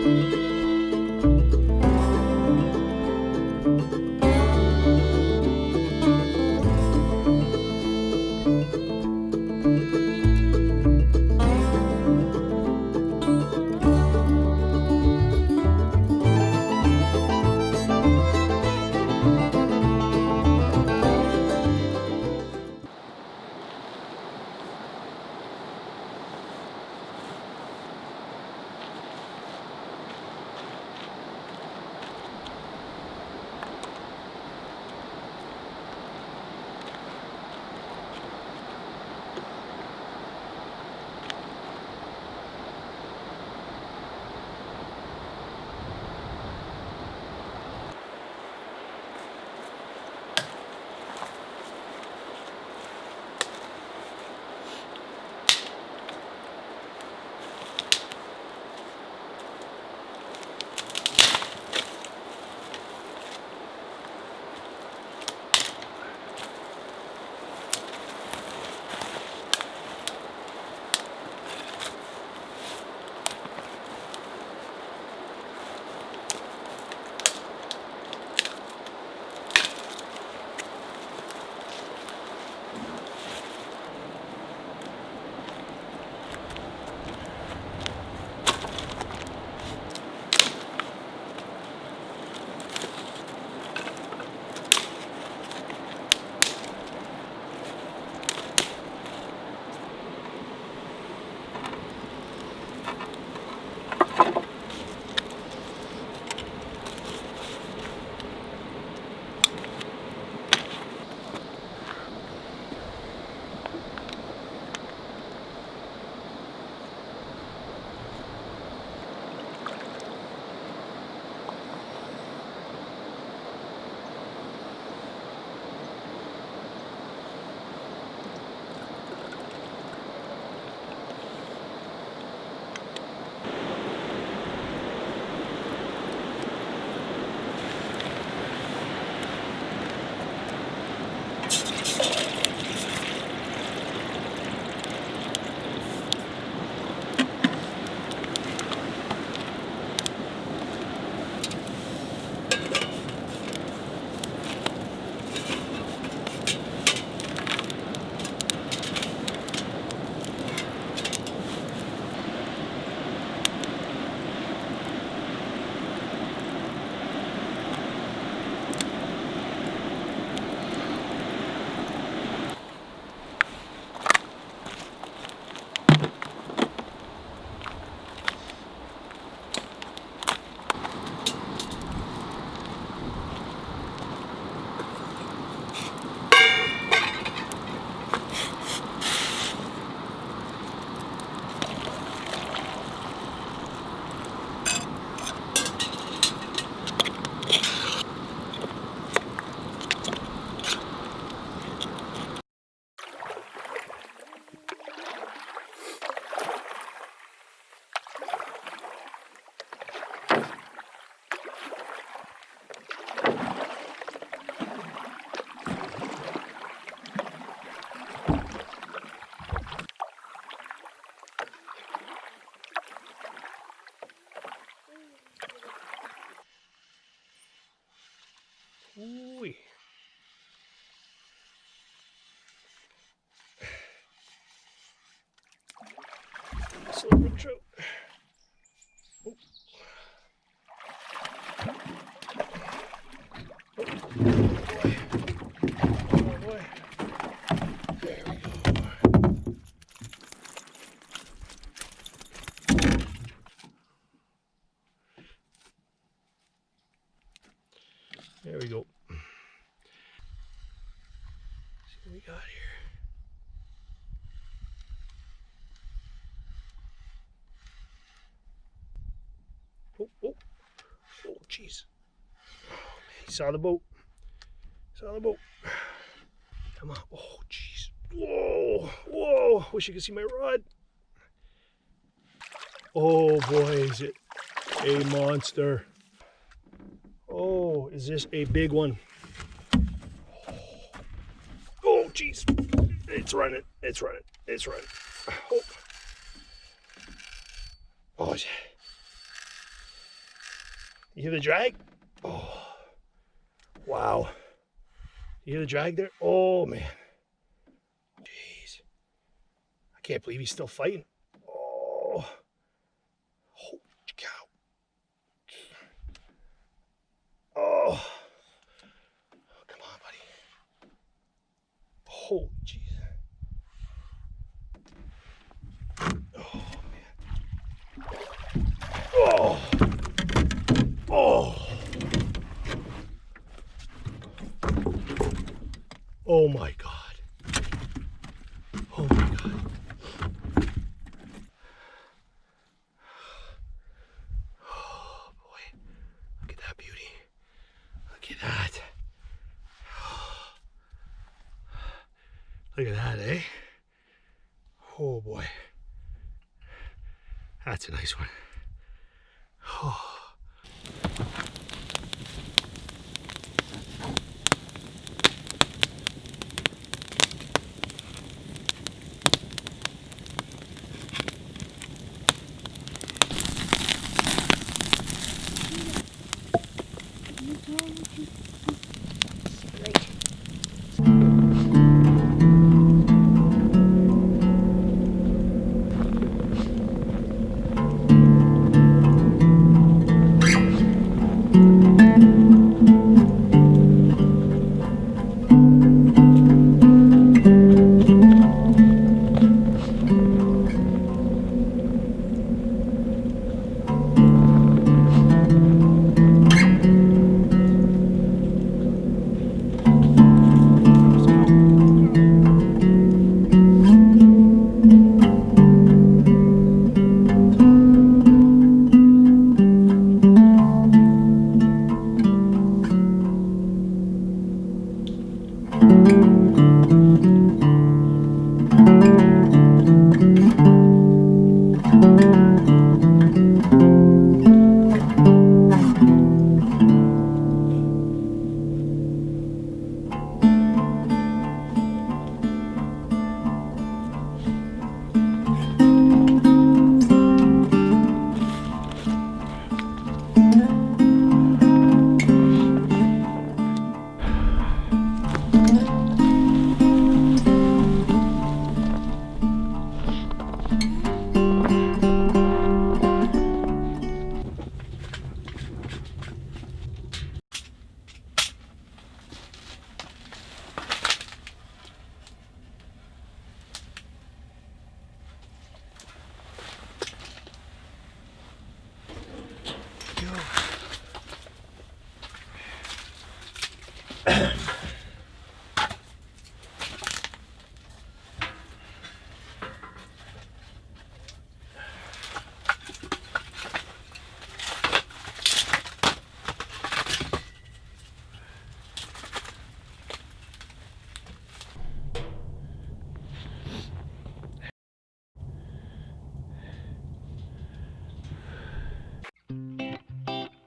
Ooh. Silver trout. Oh. Oh boy. There we go. There we go. See what we got here. Oh, oh, oh, jeez. Oh, man, he saw the boat. Saw the boat. Come on. Oh, jeez. Whoa, whoa. Wish you could see my rod. Oh, boy, is it a monster. Oh, is this a big one? Oh, jeez. It's running. It's running. It's running. Oh. Oh, You hear the drag? Oh, wow. You hear the drag there? Oh, man. Jeez. I can't believe he's still fighting. Oh. Holy cow. Oh. Come on, buddy. Holy jeez. Oh, man. Oh. Oh. Oh my God. Oh my God. Oh boy. Look at that beauty. Look at that. Look at that, eh? Oh boy. That's a nice one. Oh.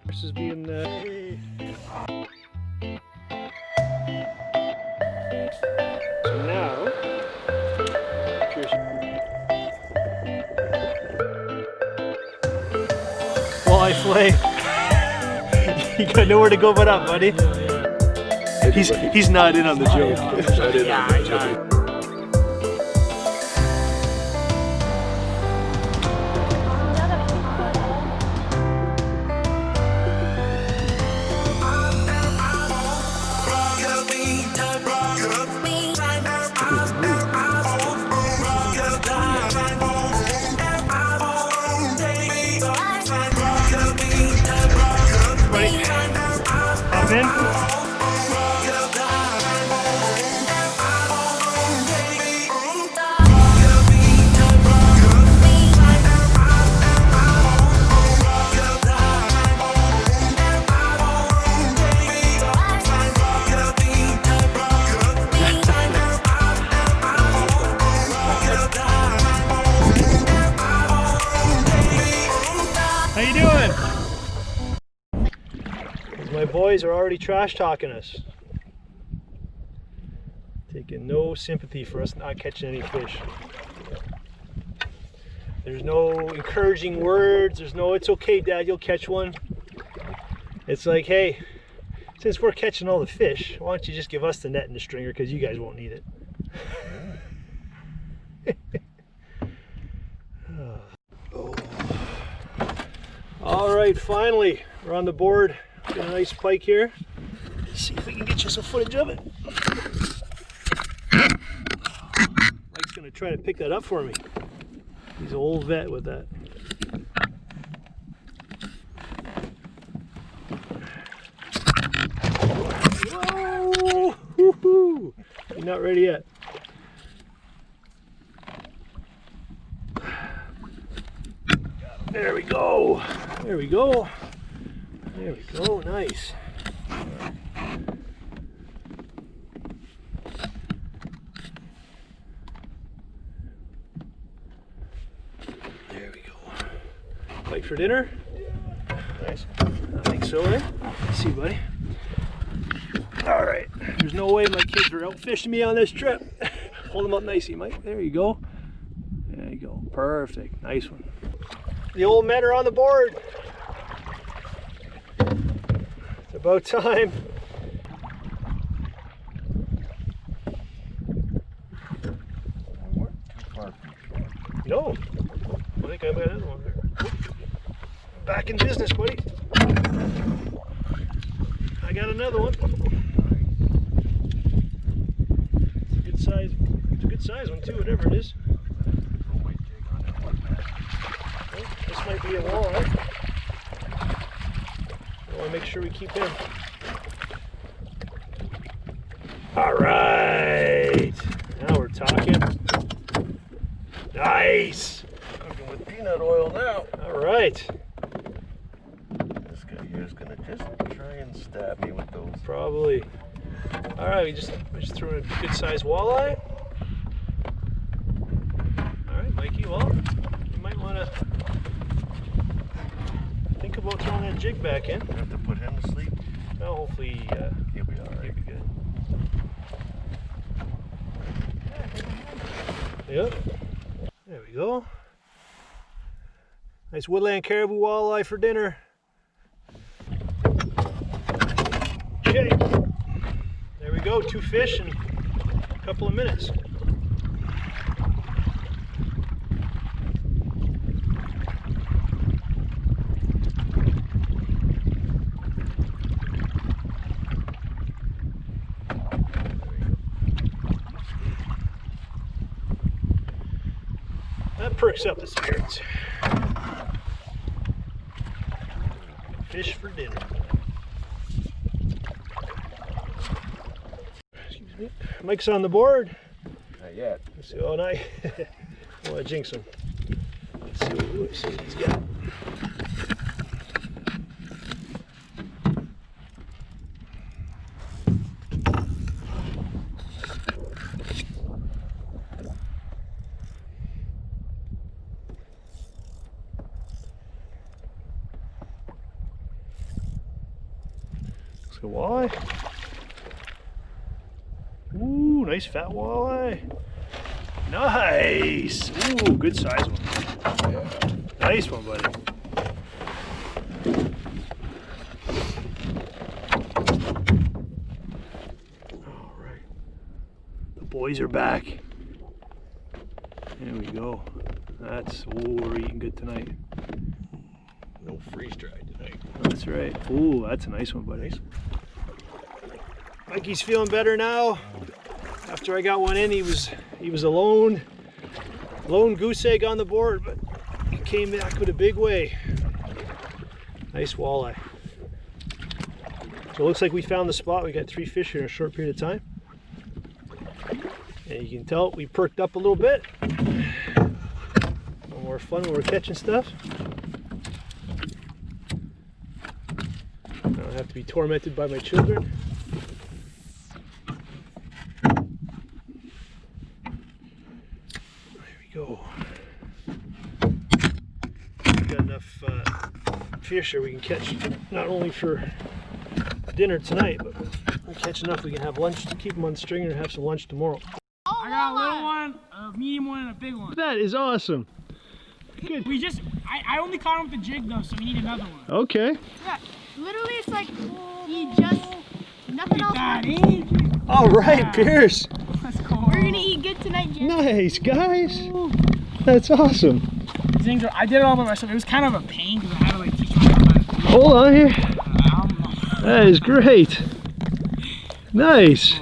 This is being so now walleye fillet. You got nowhere to go but up, buddy. He's not in on the joke. How you doing? My boys are already trash talking us. Taking no sympathy for us not catching any fish. There's no encouraging words. There's no, it's okay, Dad, you'll catch one. It's like, hey, since we're catching all the fish, why don't you just give us the net and the stringer, because you guys won't need it. Oh. All right, finally, we're on the board. Got a nice pike here. Let's see if we can get you some footage of it. Mike's gonna try to pick that up for me. He's an old vet with that. Whoa! Woohoo! You're not ready yet. There we go. There we go. There we go. Nice. There we go. Bite for dinner? Nice. I think so, eh? Let's see, buddy. All right. There's no way my kids are out fishing me on this trip. Hold them up nicely, Mike. There you go. There you go. Perfect. Nice one. The old men are on the board. It's about time. No. I think I've got another one there. Back in business, buddy. I got another one. It's a good size. It's a good size one too, whatever it is. This might be a walleye. I want to make sure we keep him. All right. Now we're talking. Nice. Cooking with peanut oil now. All right. This guy here is gonna just try and stab me with those. Probably. All right. We just threw in a good sized walleye. All right, Mikey. Well, you might want to think about throwing that jig back in. I have to put him to sleep. Well, hopefully He'll be all right. he'll be good. Yep. There we go. Nice woodland caribou walleye for dinner. Okay. There we go. 2 fish in a couple of minutes. That perks up the spirits. Fish for dinner. Excuse me. Mike's on the board. Not yet. Let's see. Oh, nice. I want to jinx him. Let's see what he's got. Looks like a walleye. Ooh, nice fat walleye. Nice. Ooh, good size one. Yeah. Nice one, buddy. All right. The boys are back. There we go. That's, ooh, we're eating good tonight. No freeze dried tonight. That's right. Ooh, that's a nice one, buddy. Mikey's feeling better now. After I got one in, he was a lone goose egg on the board, but he came back with a big way. Nice walleye. So it looks like we found the spot. We got 3 fish here in a short period of time. And you can tell we perked up a little bit. A little more fun when we're catching stuff. I don't have to be tormented by my children. Go. We've got enough fish here we can catch not only for dinner tonight, but we catch enough we can have lunch to keep them on the stringer and have some lunch tomorrow. I got a little one, a medium one, and a big one. That is awesome. Good. I only caught him with the jig though, so we need another one. Okay. Yeah, literally it's like he just, nothing else. All right, Pierce. Let's go. We're gonna eat good tonight, Jim. Nice, guys. That's awesome. These things I did it all by myself. It was kind of a pain because I had to like teach myself how to do it. Hold on here. I don't know. That is great. Nice.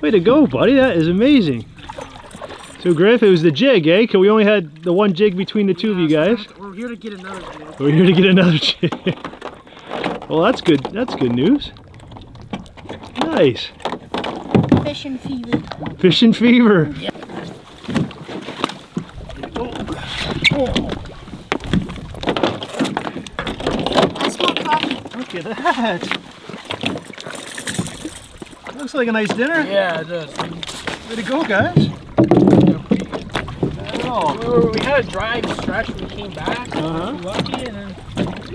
Way to go, buddy. That is amazing. So, Griff, it was the jig, eh? Because we only had the one jig between the two of you guys. We're here to get another jig. We're here to get another jig. Well, that's good. That's good news. Nice. Fishing fever. Fishing fever. Yeah. I smell coffee. Look at that. Looks like a nice dinner. Yeah, it does. Way to go, guys. We had a dry stretch when we came back. We were lucky, and then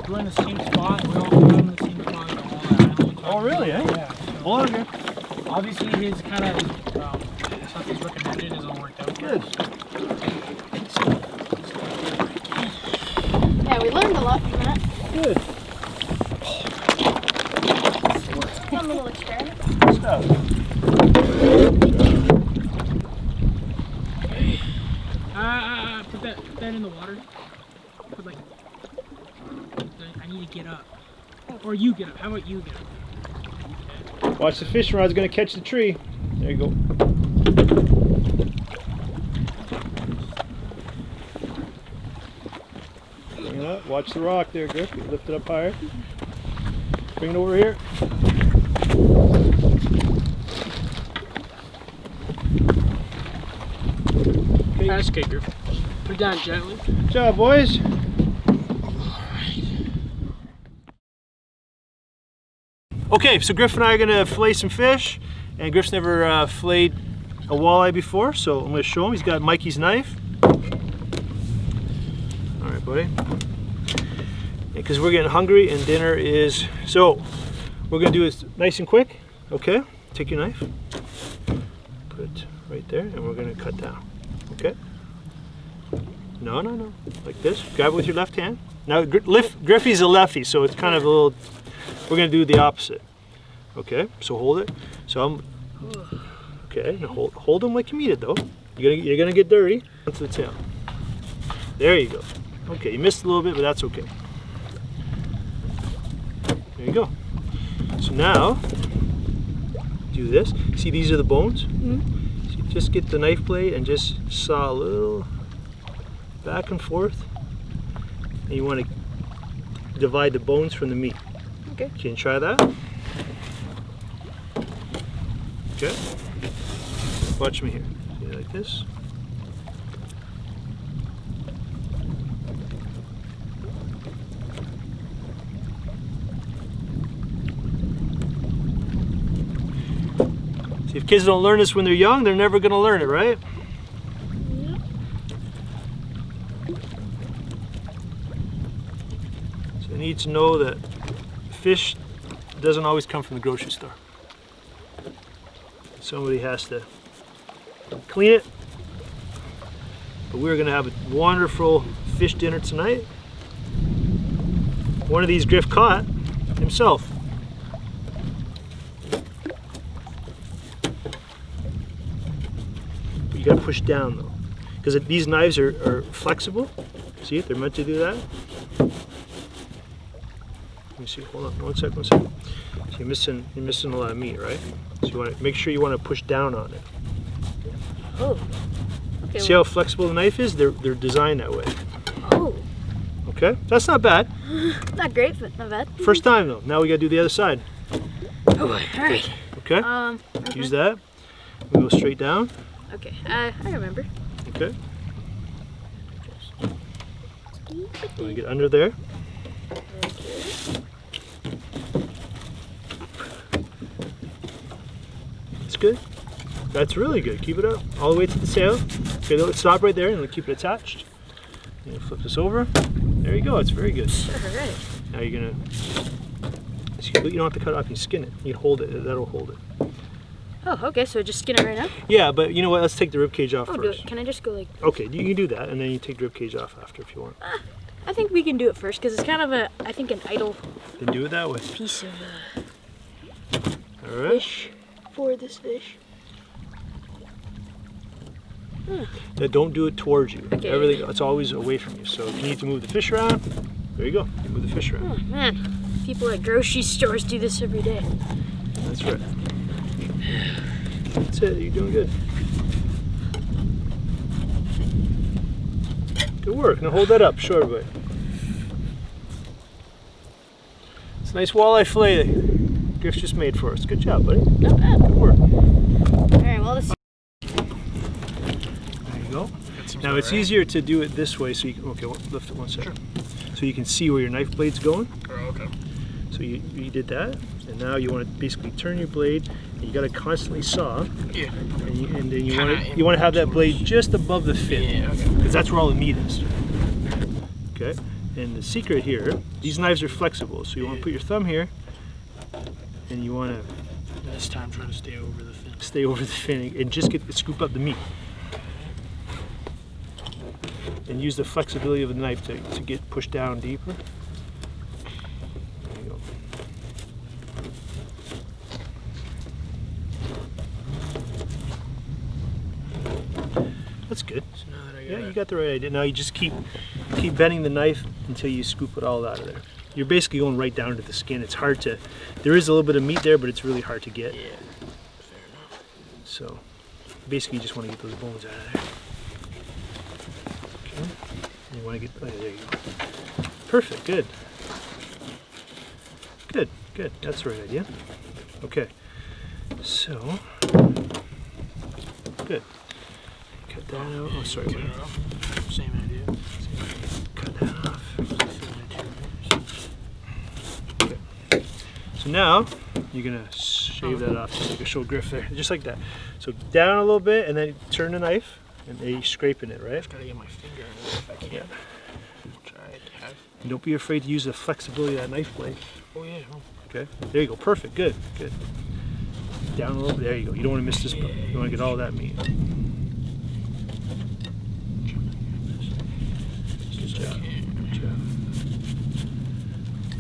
we're in the same spot. We all found in the same spot. Oh, really, eh? Yeah. Hold on here. Obviously, his kind of stuff he's recommended is all worked out. Good. Yeah, we learned a lot from that. Good. Fun little experiment. Stuff. Put that in the water. Put like, I need to get up. Or you get up. How about you get up? Watch, the fishing rod's going to catch the tree. There you go. Bring it up. Watch the rock there, Griff. Lift it up higher. Bring it over here. That's okay, Griff. Put it down gently. Good job, boys. Okay, so Griff and I are going to fillet some fish, and Griff's never filleted a walleye before, so I'm going to show him. He's got Mikey's knife. All right, buddy. Because we're getting hungry and dinner is, so we're going to do this nice and quick. Okay, take your knife, put it right there, and we're going to cut down. Okay. No, like this. Grab it with your left hand. Now, Griffey's a lefty, so it's kind of a little. We're gonna do the opposite. Okay, so hold it. So I'm. Okay, now hold them like you mean it, though. You're gonna get dirty onto the tail. There you go. Okay, you missed a little bit, but that's okay. There you go. So now, do this. See, these are the bones. So you just get the knife blade and just saw a little back and forth. And you want to divide the bones from the meat. Okay. Can you try that? Okay. Watch me here. See, like this. See, if kids don't learn this when they're young, they're never going to learn it, right? So you need to know that fish doesn't always come from the grocery store. Somebody has to clean it. But we're going to have a wonderful fish dinner tonight. One of these Griff caught himself. You got to push down though, because these knives are flexible. See it? They're meant to do that. Let me see. Hold on. One second. So you're missing a lot of meat, right? So you want to make sure you want to push down on it. Oh. Okay, See how flexible the knife is? They're designed that way. Oh. Okay, that's not bad. Not great, but not bad. First time though. Now we got to do the other side. Oh, all right. Okay. Use that. We go straight down. Okay. I remember. Okay. So we get under there. That's good. That's really good. Keep it up all the way to the tail. Okay, let's stop right there and we'll keep it attached. And you flip this over. There you go. It's very good. All right. Now you're gonna. You don't have to cut it off. You skin it. You hold it. That'll hold it. Oh, okay, so just skin it right now? Yeah, but you know what? Let's take the rib cage off Oh, do first. it. Can I just go like... Okay, you can do that, and then you take the rib cage off after if you want. I think we can do it first, because it's kind of I think an idle Then do it that way. piece of All right. fish for this fish. Now, don't do it towards you. Okay. Everything, it's always away from you. So if you need to move the fish around, there you go. You move the fish around. Oh, man. People at grocery stores do this every day. That's right. That's it. You're doing good. Good work. Now hold that up. Show everybody. It's a nice walleye fillet that Griff's just made for us. Good job, buddy. Not bad. Good work. All right, well, this... There you go. Now it's easier to do it this way, so you can, okay, lift it one second. Sure. So you can see where your knife blade's going. Oh, okay. So you did that, and now you want to basically turn your blade, and you got to constantly saw. Yeah. And then you want to have that blade just above the fin, Yeah, okay. because that's where all the meat is. Okay. And the secret here, these knives are flexible, so you want to put your thumb here, and you want to This time trying to stay over the fin. stay over the fin and just scoop up the meat. And use the flexibility of the knife to get pushed down deeper. There you go. That's good. So now that I got Yeah, you got the right idea. Now you just keep bending the knife until you scoop it all out of there. You're basically going right down to the skin. It's hard to, there is a little bit of meat there, but it's really hard to get. Yeah, fair enough. So basically you just want to get those bones out of there. Okay. You want to get, oh, there you go. Perfect, good. Good, good. That's the right idea. Okay. So, good. Cut that out. Oh, sorry. Wait. Same idea. Cut that off. Okay. So now you're gonna shave that off just like a show Griff there, just like that. So down a little bit, and then turn the knife, and then you're scraping it, right? Just gotta get my finger in it if I can. Yeah. Try it. And don't be afraid to use the flexibility of that knife blade. Oh yeah. Okay. There you go. Perfect. Good. Good. Down a little bit. There you go. You don't want to miss this. You want to get all that meat. Good job. Good job.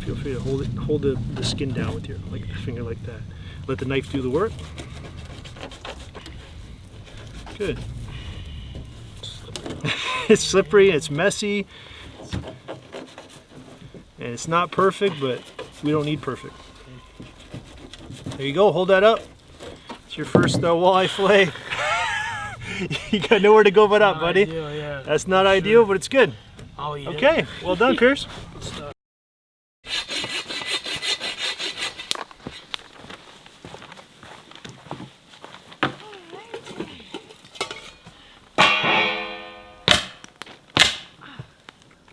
Feel free to hold the skin down with your finger like that. Let the knife do the work. Good. It's slippery, it's messy, and it's not perfect, but we don't need perfect. There you go, hold that up. It's your first walleye fillet. You got nowhere to go but up, buddy. Ideal, yeah. That's not ideal, but it's good. I'll eat it. Okay, well done, Pierce. Good stuff.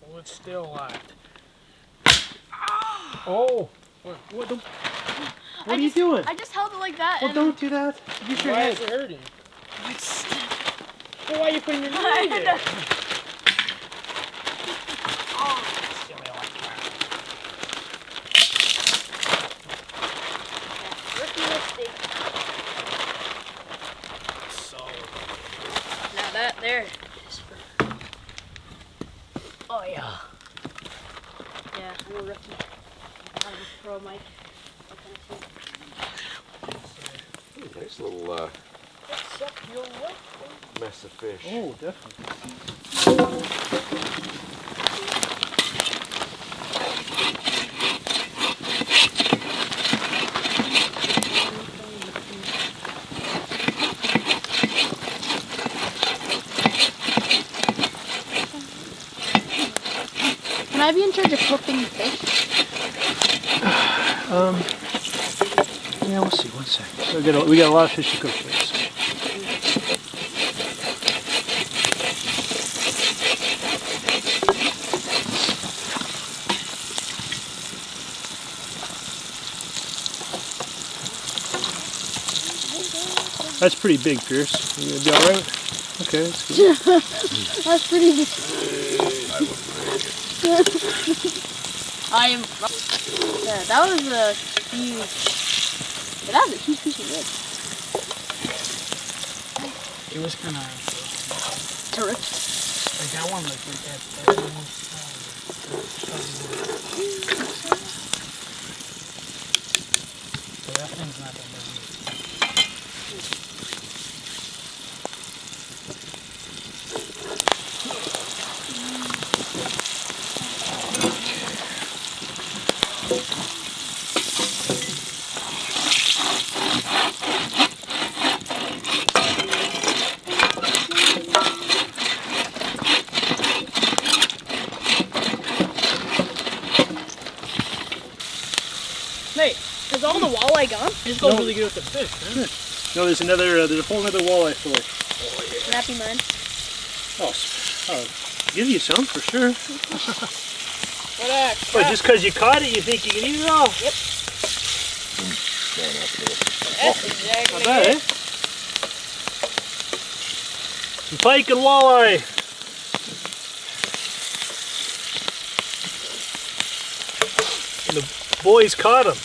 Oh, it's still locked. Oh! What are you doing? I just held it like that. Well, and don't do that. Use your Why head. is it hurting? It's... Well, why are you putting your knee there? Rookie mistake. Solid. Now that there is for... Oh yeah. Yeah, I'm a rookie. I'm a pro, Mike. Nice little Accept your welcome. mess of fish. Oh, definitely. Can I be in charge of cooking the fish? Yeah, we'll see. One second. So we got a lot of fish to cook today. So. That's pretty big, Pierce. You gonna be all right? Okay, that's good. That's pretty big. I am. Yeah, that was a huge. That was a huge piece of wood. it was kind of Turret. like that one, like that one. So that thing's not that bad. Wait, is all the walleye gone? This goes No. really good with the fish, man. No, there's another. There's a whole other walleye fillet. Nappy mine. Oh, I'll give you some for sure. What heck? But just because you caught it, you think you can eat it all? Yep. That's exactly Not bad, eh? Some pike and walleye. And the boys caught them.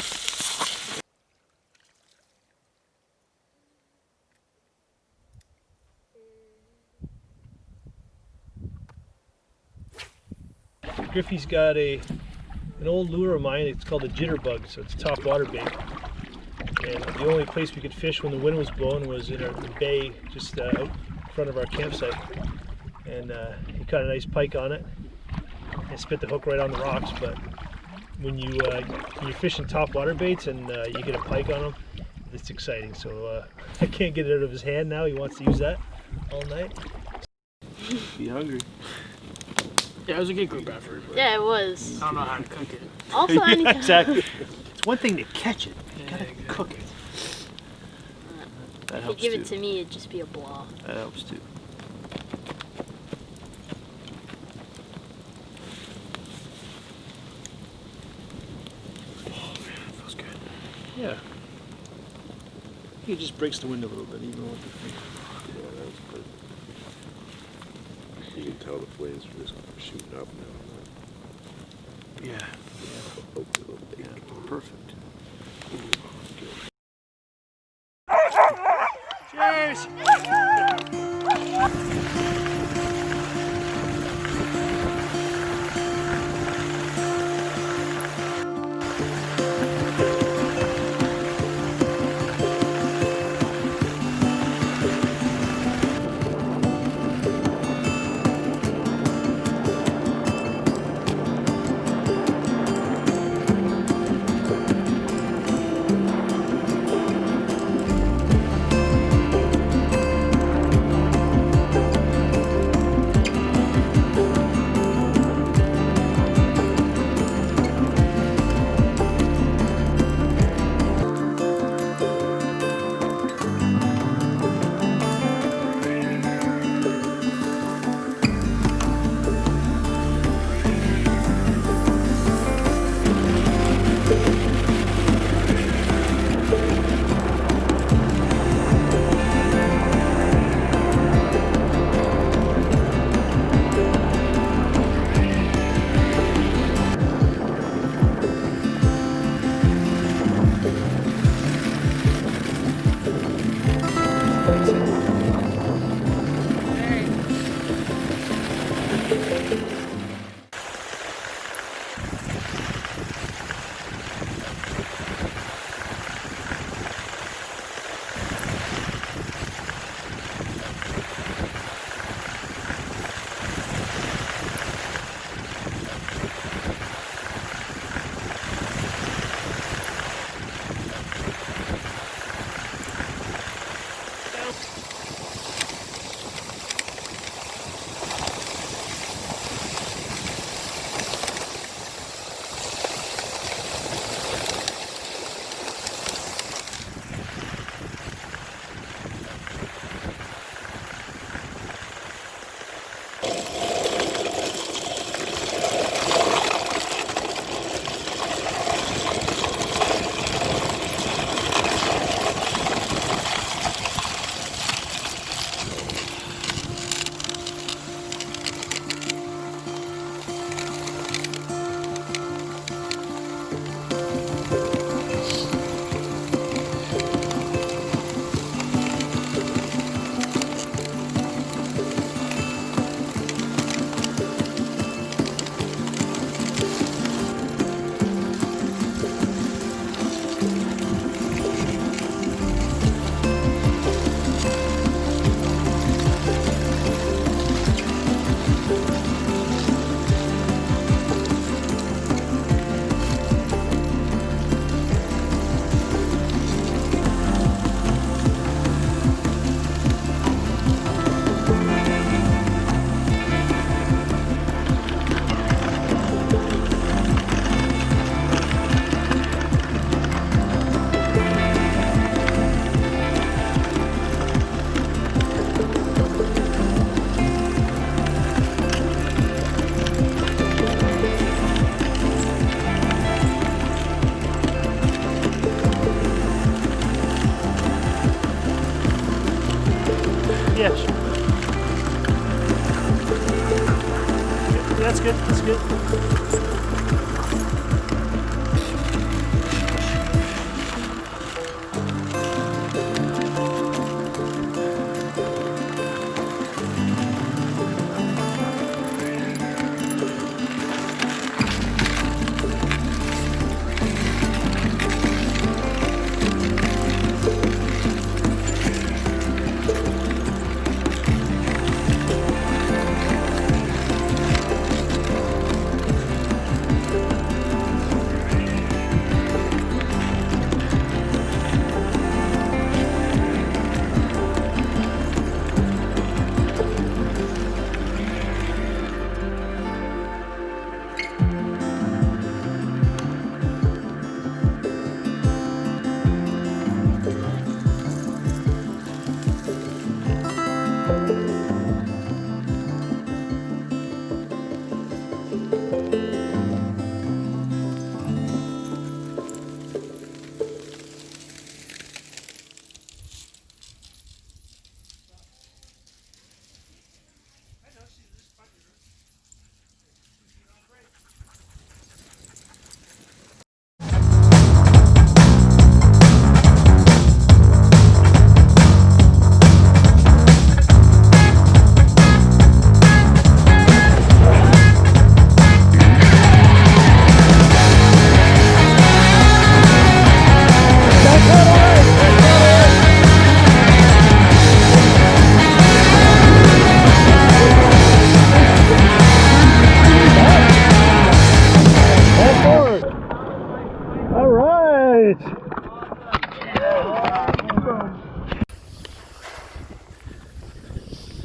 Griffey's got an old lure of mine. It's called a jitterbug, so it's a top water bait. And the only place we could fish when the wind was blowing was in our bay, just out in front of our campsite. And he caught a nice pike on it and spit the hook right on the rocks. But when you're fishing top water baits and you get a pike on them, it's exciting. So I can't get it out of his hand now. He wants to use that all night. Be hungry. Yeah, it was a good group effort. But Yeah, it was. I don't know how to cook it. Also, I need to... Exactly. It's one thing to catch it. You Yeah, gotta exactly. cook it. That If you helps give too. it to me, it'd just be a blob. That helps too. Feels good. Yeah. It just breaks the wind a little bit, even with the finger. Yeah, that was perfect. You can tell the flames are just shooting up now. Yeah. Poked a little bit. Perfect. that's good. That's good.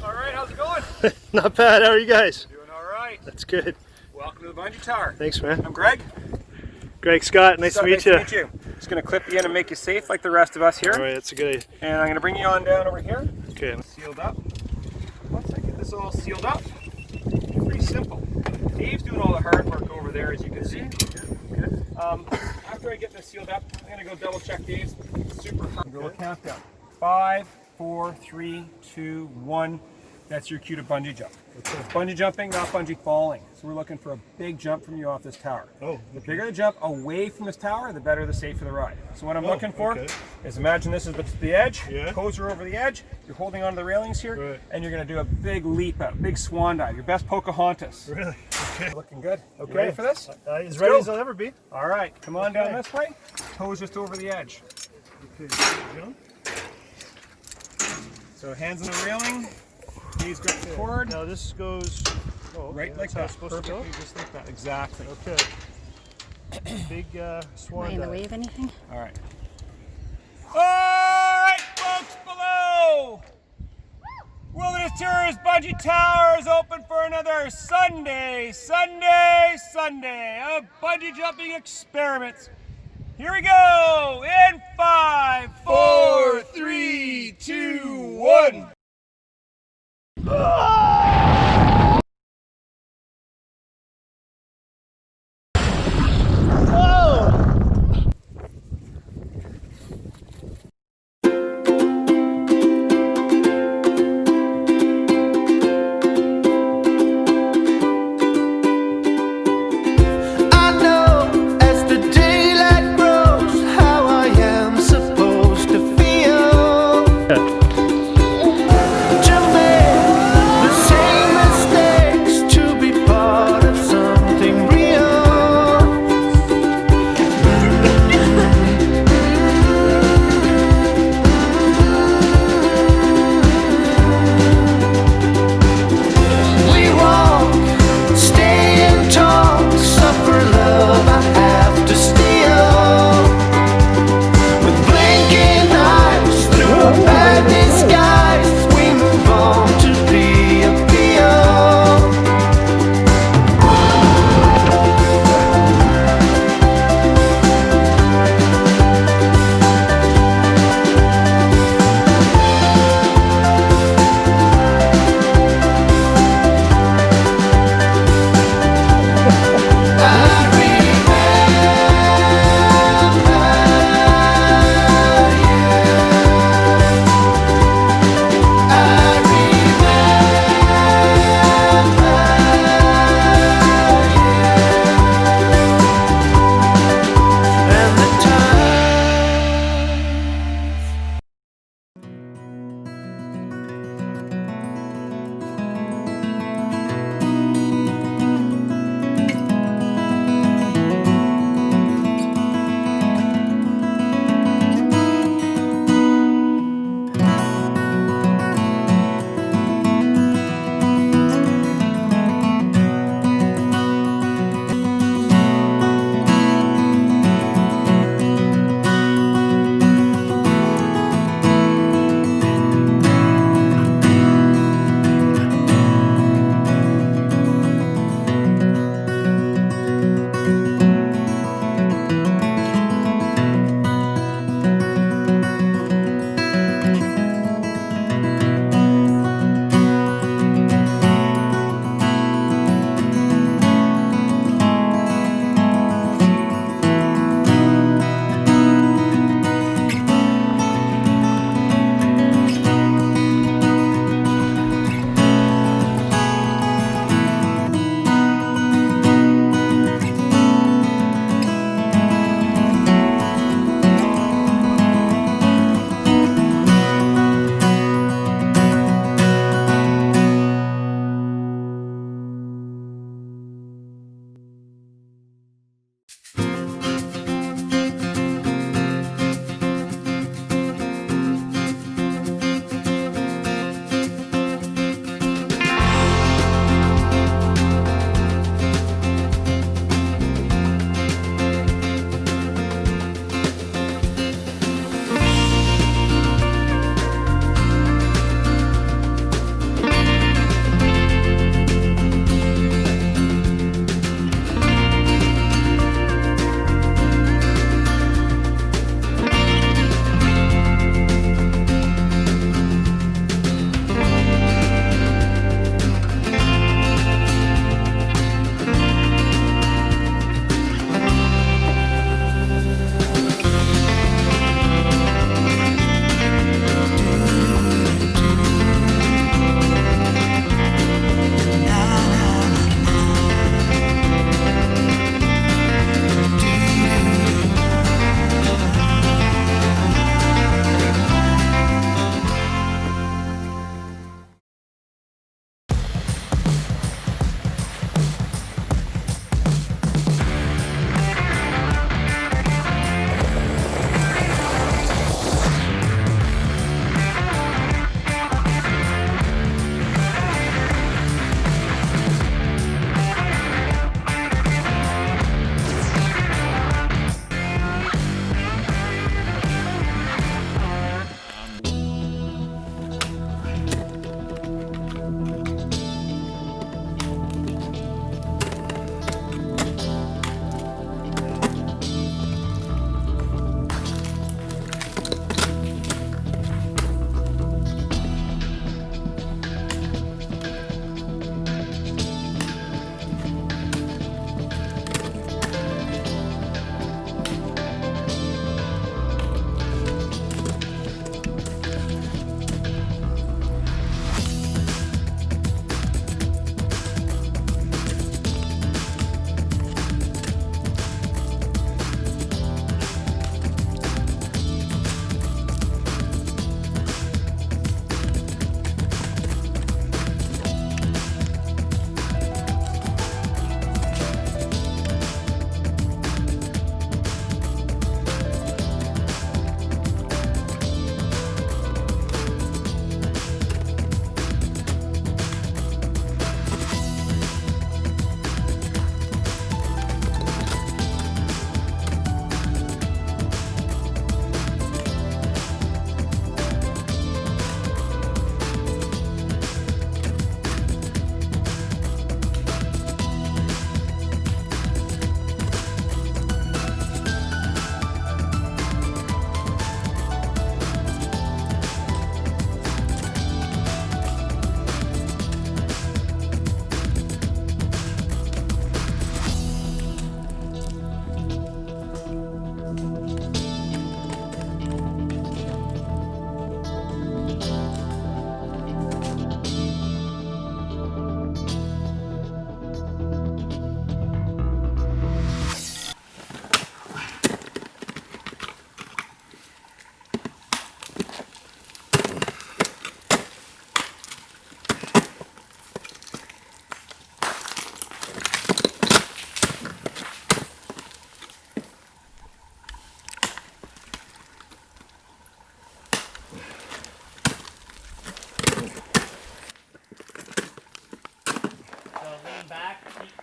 Alright, how's it going? Not bad. How are you guys? Doing alright. That's good. Welcome to the Bungee Tower. Thanks, man. I'm Greg. Greg Scott. Nice to meet you. Nice to meet you. Just going to clip you in and make you safe like the rest of us here. All right, that's a good idea. And I'm going to bring you on down over here. Okay. Sealed up. Once I get this all sealed up, it's pretty simple. Dave's doing all the hard work over there, as you can see. After I get this sealed up, I'm going to go double check Dave's super hard. Go countdown. 5, 4, 3, 2, 1. That's your cue to bungee jump. It's bungee jumping, not bungee falling. So we're looking for a big jump from you off this tower. Oh, The bigger the jump away from this tower, the better the safer the ride. So what I'm looking for is, imagine this is the edge, toes are over the edge, you're holding onto the railings here, and you're going to do a big leap out, big swan dive, your best Pocahontas. Really? Okay. Looking good. Okay, ready for this? As ready as I'll ever be. All right, come on down this way, toes just over the edge. Okay, jump. So hands on the railing, knees grip the cord. Now this goes Right like that. Perfectly, just like that. Exactly. Okay. Big swan Am I in the dive. way of anything? All right. All right, folks below. Wilderness Tours Bungee Tower is open for another Sunday of bungee jumping experiments. Here we go. In 5, 4, 3, 2, 1. The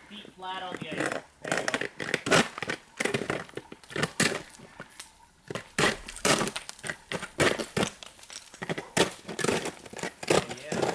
feet flat on the ice. There you go.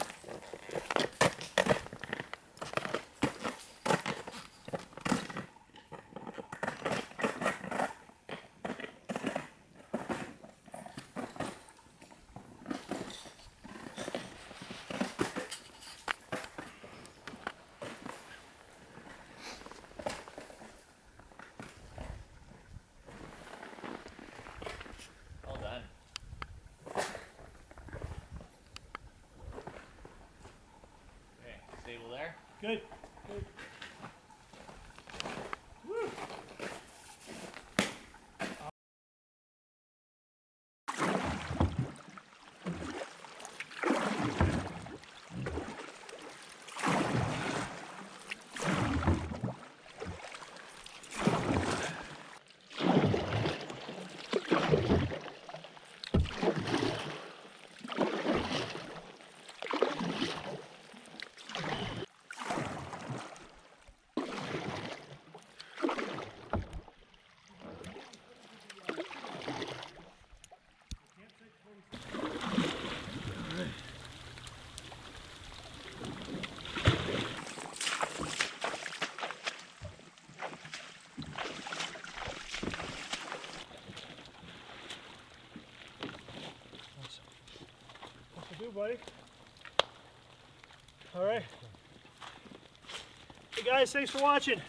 Stable there. Good. Woo. Buddy. All right. Hey guys, thanks for watching.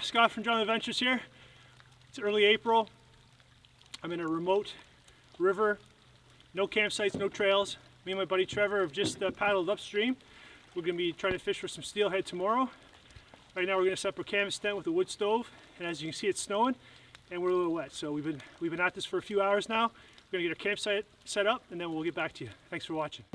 Scott from Drenalin Adventures here. It's early April. I'm in a remote river. No campsites, no trails. Me and my buddy Trevor have just paddled upstream. We're going to be trying to fish for some steelhead tomorrow. Right now we're going to set up our canvas tent with a wood stove, and as you can see it's snowing and we're a little wet. So we've been at this for a few hours now. We're going to get our campsite set up and then we'll get back to you. Thanks for watching.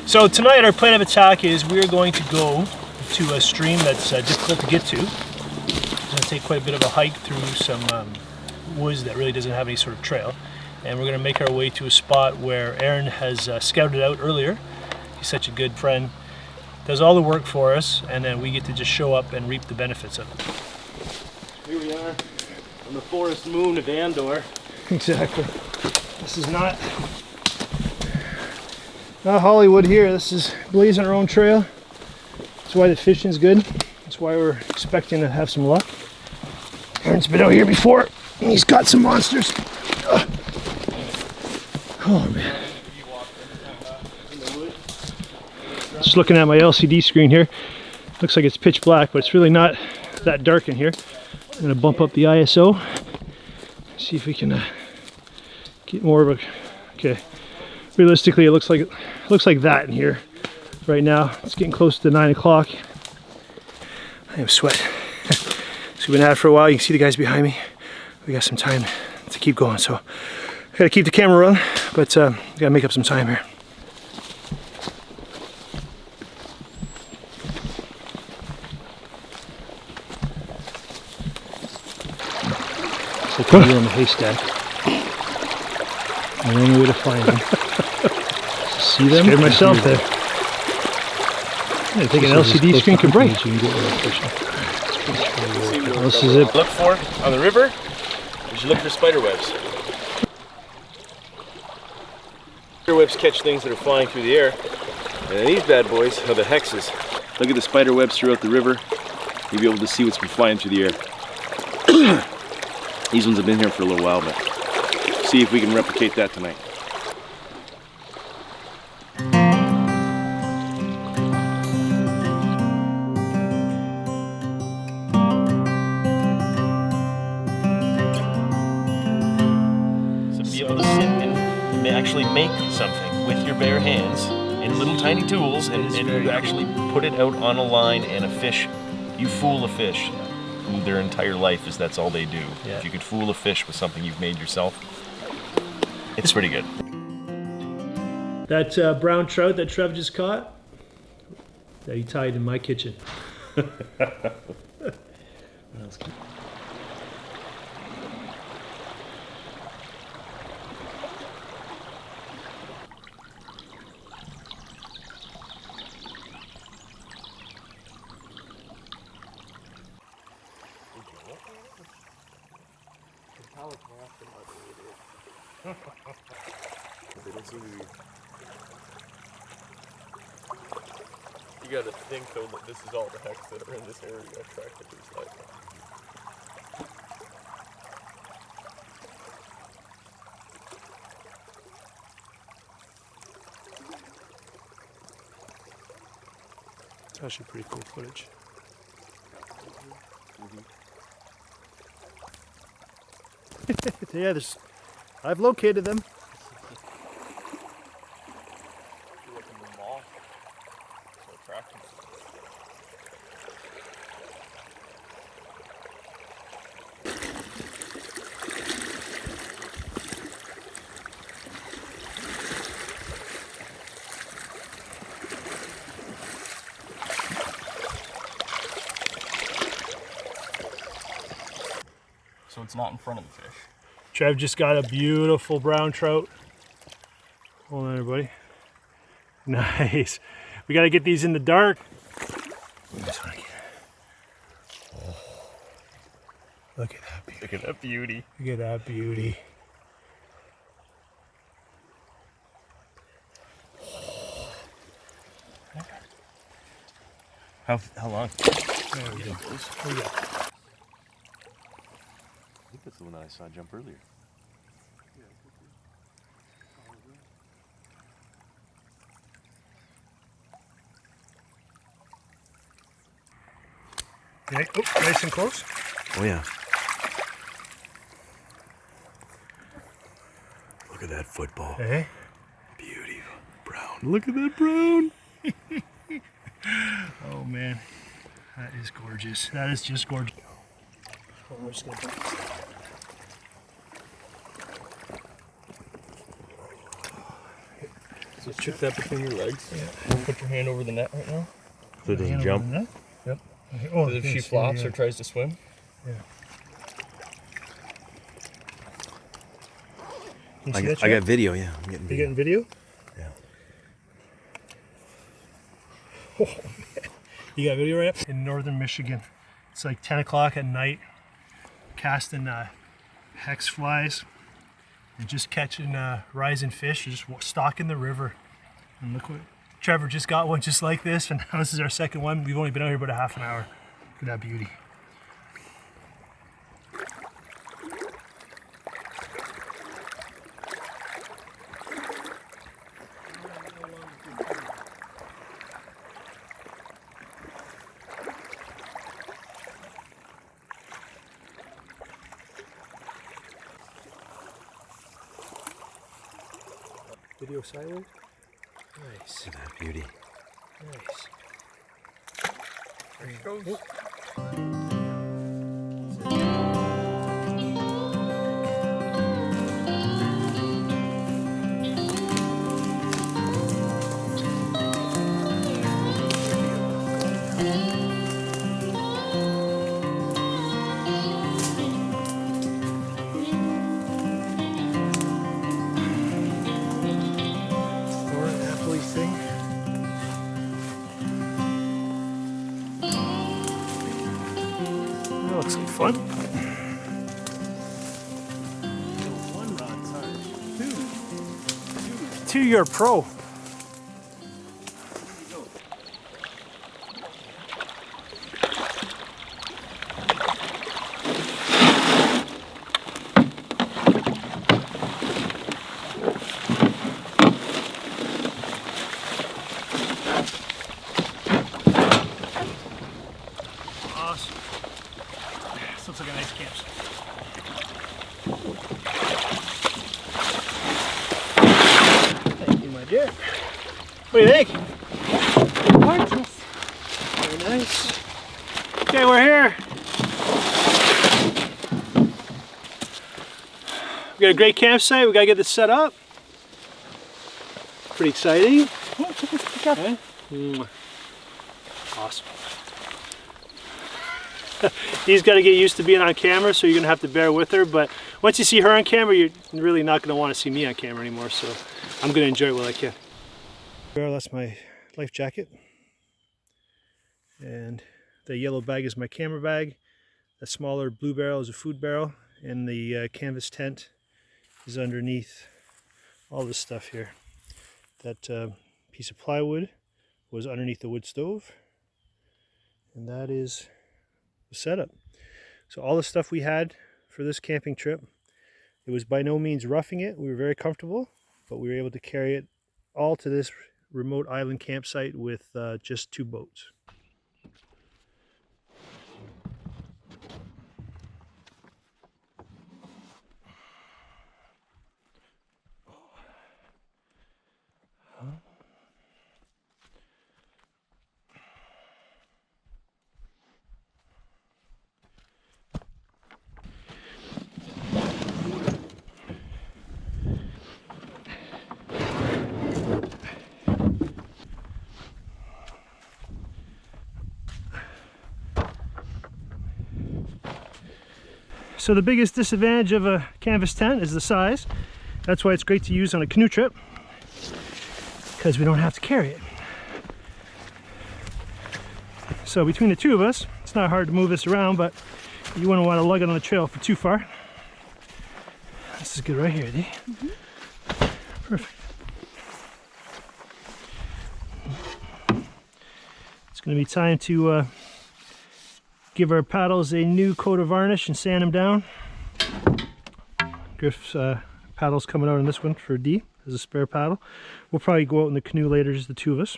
So tonight our plan of attack is we're going to go to a stream that's difficult to get to. It's going to take quite a bit of a hike through some woods that really doesn't have any sort of trail. And we're going to make our way to a spot where Aaron has scouted out earlier. He's such a good friend. Does all the work for us, and then we get to just show up and reap the benefits of it. Here we are on the forest moon of Andor. Exactly. This is not Hollywood here. This is blazing our own trail. That's why the fishing's good. That's why we're expecting to have some luck. Aaron's been out here before, and he's got some monsters. Ugh. Oh man. Just looking at my LCD screen here. Looks like it's pitch black, but it's really not that dark in here. I'm gonna bump up the ISO. See if we can get more of a. Okay. Realistically, it looks like that in here right now. It's getting close to 9 o'clock. I am sweat. So we've been at it for a while. You can see the guys behind me. We got some time to keep going, so I gotta keep the camera running, but gotta make up some time here. It's like a needle in a haystack. And the only way to find them. See them? Scared myself there. Yeah, I think an LCD screen could break. This is it. Look for on the river, you should look for spider webs. Spider webs catch things that are flying through the air. And these bad boys are the hexes. Look at the spider webs throughout the river. You'll be able to see what's been flying through the air. These ones have been here for a little while, but see if we can replicate that tonight. So be able to sit and actually make something with your bare hands and little tiny tools, and you actually put it out on a line, and a fish, you fool a fish. Their entire life is that's all they do. Yeah. If you could fool a fish with something you've made yourself, it's pretty good. That brown trout that Trev just caught, that he tied in my kitchen. What else? They don't seem to be. You gotta think though that this is all the hex that are in this area practically slightly. It's actually pretty cool footage. Yeah, I've located them. So it's not in front of the fish. Trev just got a beautiful brown trout. Hold on, everybody. Nice. We got to get these in the dark. Oh, look at that beauty. Look at that beauty. Look at that beauty. How long? There we go. I think that's the one I saw jump earlier. Okay. Oh, nice and close. Oh yeah. Look at that football. Hey. Beauty. Brown. Look at that brown. Oh man, that is gorgeous. That is just gorgeous. Oh, we're just gonna put this down. So chuck that between your legs. Yeah. Put your hand over the net right now. So it Hand doesn't over jump. the net? Yep. Okay. Oh, If she yes, flops yeah. or tries to swim. Yeah. Can you see that, I Trev? got video, yeah. I'm getting You video. getting video? Yeah. Oh man. You got video right up in northern Michigan. It's like 10 o'clock at night, casting hex flies and just catching rising fish, just stalking the river. And look what Trevor just got one just like this, and now this is our second one. We've only been out here about a half an hour. Look at that beauty. Video silent. Nice. Look at that beauty. Nice. There she goes. fun. One rod's hard. Two, you're a pro. Awesome. This looks like a nice campsite. Thank you, my dear. What do you think? Gorgeous. Very nice. Okay, we're here. We got a great campsite. We gotta get this set up. Pretty exciting. Okay. Awesome. He's got to get used to being on camera, so you're gonna have to bear with her. But once you see her on camera, you're really not gonna want to see me on camera anymore. So I'm gonna enjoy it while I can. That's my life jacket, and the yellow bag is my camera bag. The smaller blue barrel is a food barrel, and the canvas tent is underneath all this stuff here. That piece of plywood was underneath the wood stove, and that is the setup. So all the stuff we had for this camping trip, it was by no means roughing it. We were very comfortable, but we were able to carry it all to this remote island campsite with just 2 boats. So the biggest disadvantage of a canvas tent is the size. That's why it's great to use on a canoe trip, because we don't have to carry it. So between the 2 of us, it's not hard to move this around, but you wouldn't want to lug it on the trail for too far. This is good right here, Dee. Perfect. It's going to be time to give our paddles a new coat of varnish and sand them down. Griff's paddle's coming out on this one for D as a spare paddle. We'll probably go out in the canoe later, just the 2 of us.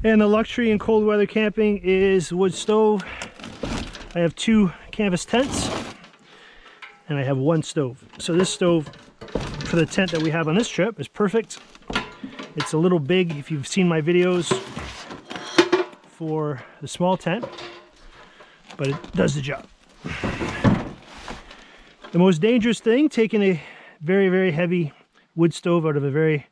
And the luxury in cold weather camping is wood stove. I have 2 canvas tents and I have 1 stove. So this stove for the tent that we have on this trip is perfect. It's a little big if you've seen my videos for the small tent, but it does the job. The most dangerous thing, taking a very, very heavy wood stove out of a very,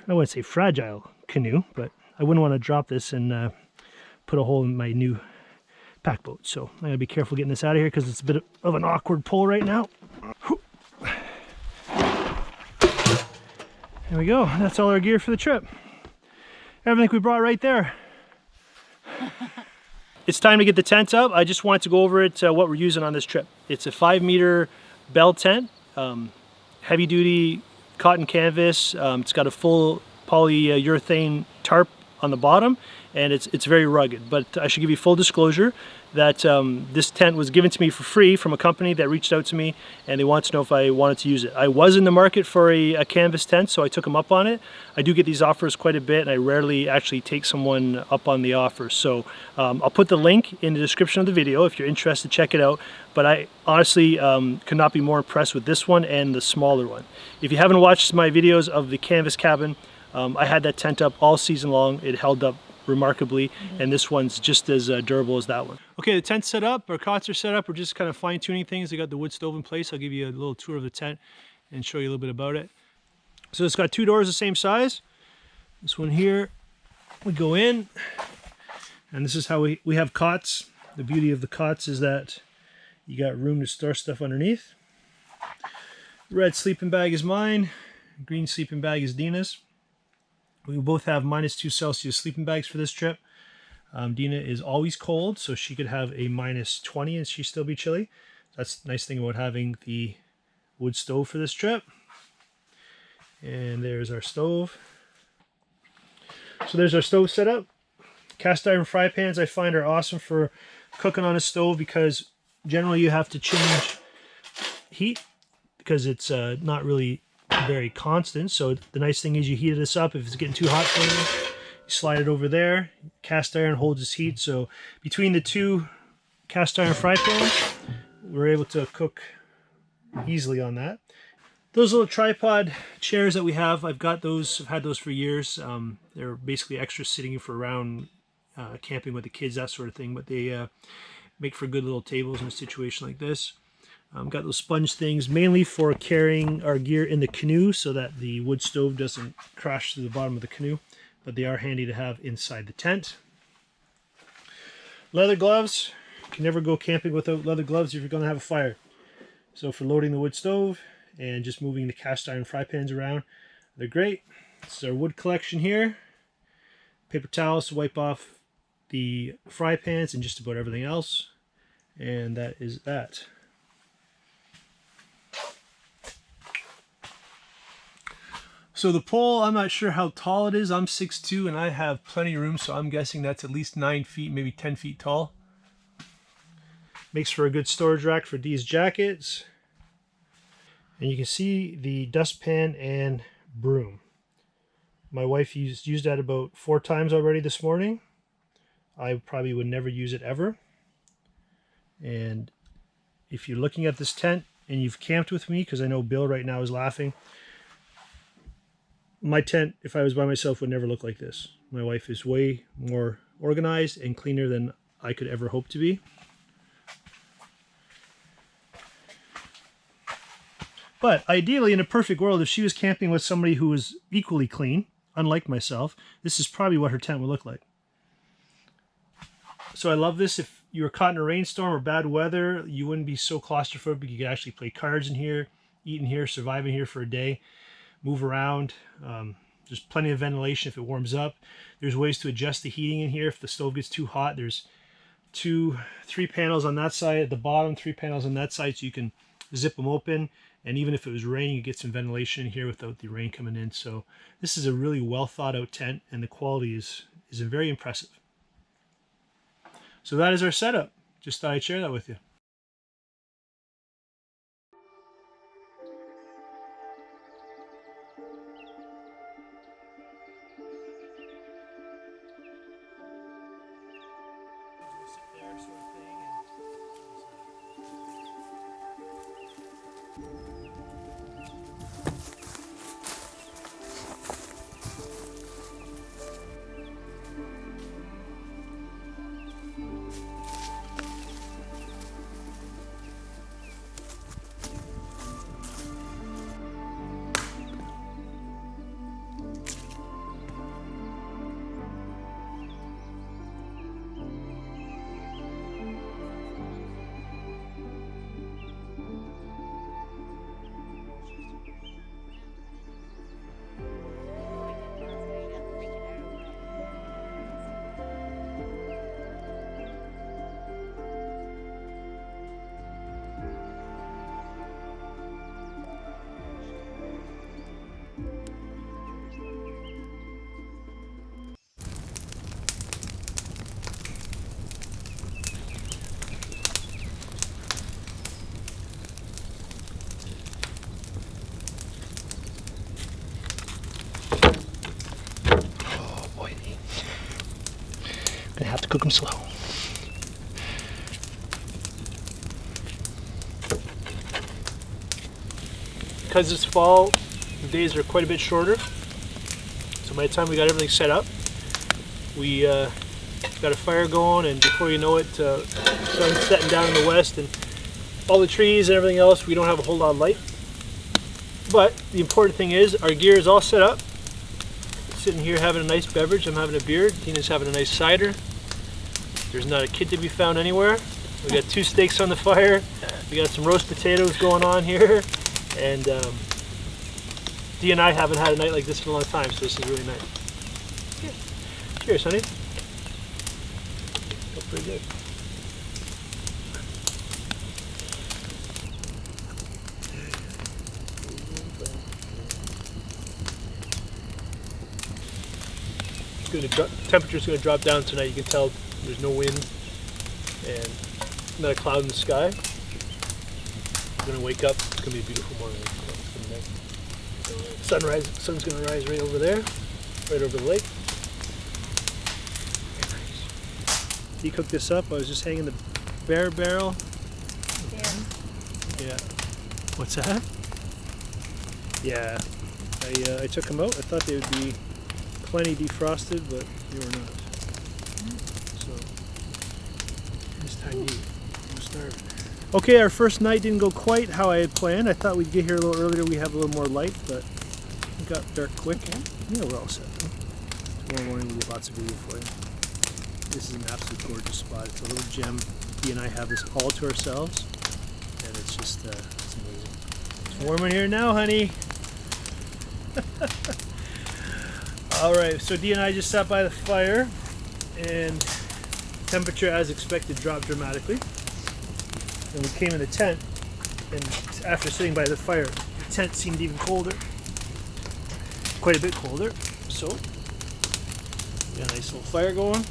I wouldn't say fragile canoe, but I wouldn't want to drop this and put a hole in my new pack boat. So I'm gonna be careful getting this out of here because it's a bit of an awkward pull right now. There we go. That's all our gear for the trip. Everything we brought right there. It's time to get the tent up. I just wanted to go over it, what we're using on this trip. It's a 5-meter bell tent, heavy duty cotton canvas. It's got a full polyurethane tarp on the bottom, and it's very rugged. But I should give you full disclosure that this tent was given to me for free from a company that reached out to me, and they wanted to know if I wanted to use it. I was in the market for a canvas tent, so I took them up on it. I do get these offers quite a bit, and I rarely actually take someone up on the offer. So I'll put the link in the description of the video if you're interested, check it out. But I honestly could not be more impressed with this one and the smaller one. If you haven't watched my videos of the canvas cabin, I had that tent up all season long. It held up remarkably, and this one's just as durable as that one. Okay, the tent's set up, our cots are set up. We're just kind of fine-tuning things. I got the wood stove in place. I'll give you a little tour of the tent and show you a little bit about it. So it's got 2 doors the same size. This one here, we go in, and this is how we have cots. The beauty of the cots is that you got room to store stuff underneath. Red sleeping bag is mine. Green sleeping bag is Dina's. We both have -2 Celsius sleeping bags for this trip. Dina is always cold, so she could have a -20 and she'd still be chilly. That's the nice thing about having the wood stove for this trip. And there's our stove. So there's our stove setup. Cast iron fry pans I find are awesome for cooking on a stove because generally you have to change heat because it's not really very constant. So the nice thing is you heat this up. If it's getting too hot for you, you slide it over there. Cast iron holds its heat. So between the two cast iron fry pans, we're able to cook easily on that. Those little tripod chairs that we have, I've got those. I've had those for years. They're basically extra sitting for around camping with the kids, that sort of thing. But they make for good little tables in a situation like this. Got those sponge things, mainly for carrying our gear in the canoe so that the wood stove doesn't crash to the bottom of the canoe. But they are handy to have inside the tent. Leather gloves. You can never go camping without leather gloves if you're going to have a fire. So for loading the wood stove and just moving the cast iron fry pans around, they're great. This is our wood collection here. Paper towels to wipe off the fry pans and just about everything else. And that is that. So the pole, I'm not sure how tall it is. I'm 6'2" and I have plenty of room, so I'm guessing that's at least 9 feet, maybe 10 feet tall. Makes for a good storage rack for these jackets. And you can see the dustpan and broom. My wife used that about 4 times already this morning. I probably would never use it ever. And if you're looking at this tent and you've camped with me, because I know Bill right now is laughing, my tent, if I was by myself, would never look like this. My wife is way more organized and cleaner than I could ever hope to be. But ideally, in a perfect world, if she was camping with somebody who was equally clean, unlike myself, this is probably what her tent would look like. So I love this. If you were caught in a rainstorm or bad weather, you wouldn't be so claustrophobic. You could actually play cards in here, eat in here, survive in here for a day, move around. There's plenty of ventilation if it warms up. There's ways to adjust the heating in here if the stove gets too hot. There's 3 panels on that side at the bottom, 3 panels on that side, so you can zip them open. And even if it was raining, you get some ventilation in here without the rain coming in. So this is a really well thought out tent, and the quality is very impressive. So that is our setup. Just thought I'd share that with you. Gonna have to cook them slow. Because it's fall, the days are quite a bit shorter. So by the time we got everything set up, we got a fire going, and before you know it, sun's setting down in the west, and all the trees and everything else, we don't have a whole lot of light. But the important thing is our gear is all set up. Sitting here having a nice beverage. I'm having a beer. Tina's having a nice cider. There's not a kid to be found anywhere. We got 2 steaks on the fire. We got some roast potatoes going on here. And Dee and I haven't had a night like this in a long time, so this is really nice. Cheers, honey. pretty good. Temperature's going to drop down tonight. You can tell there's no wind and not a cloud in the sky. We're going to wake up. It's going to be a beautiful morning. Sun's going to rise right over there, right over the lake. Very nice. He cooked this up. I was just hanging the bear barrel. Yeah. What's that? Yeah. I took them out. I thought they would be plenty defrosted, but they were not. So it's time to eat. I'm starving. Okay, our first night didn't go quite how I had planned. I thought we'd get here a little earlier. We have a little more light, but it got dark quick. Yeah, we're all set. Tomorrow morning we'll get lots of video for you. This is an absolute gorgeous spot. It's a little gem. He and I have this all to ourselves, and it's just it's amazing. It's warm in here now, honey. All right, so Dee and I just sat by the fire, and temperature, as expected, dropped dramatically. And we came in the tent, and after sitting by the fire, the tent seemed even colder, quite a bit colder. So, we got a nice little fire going,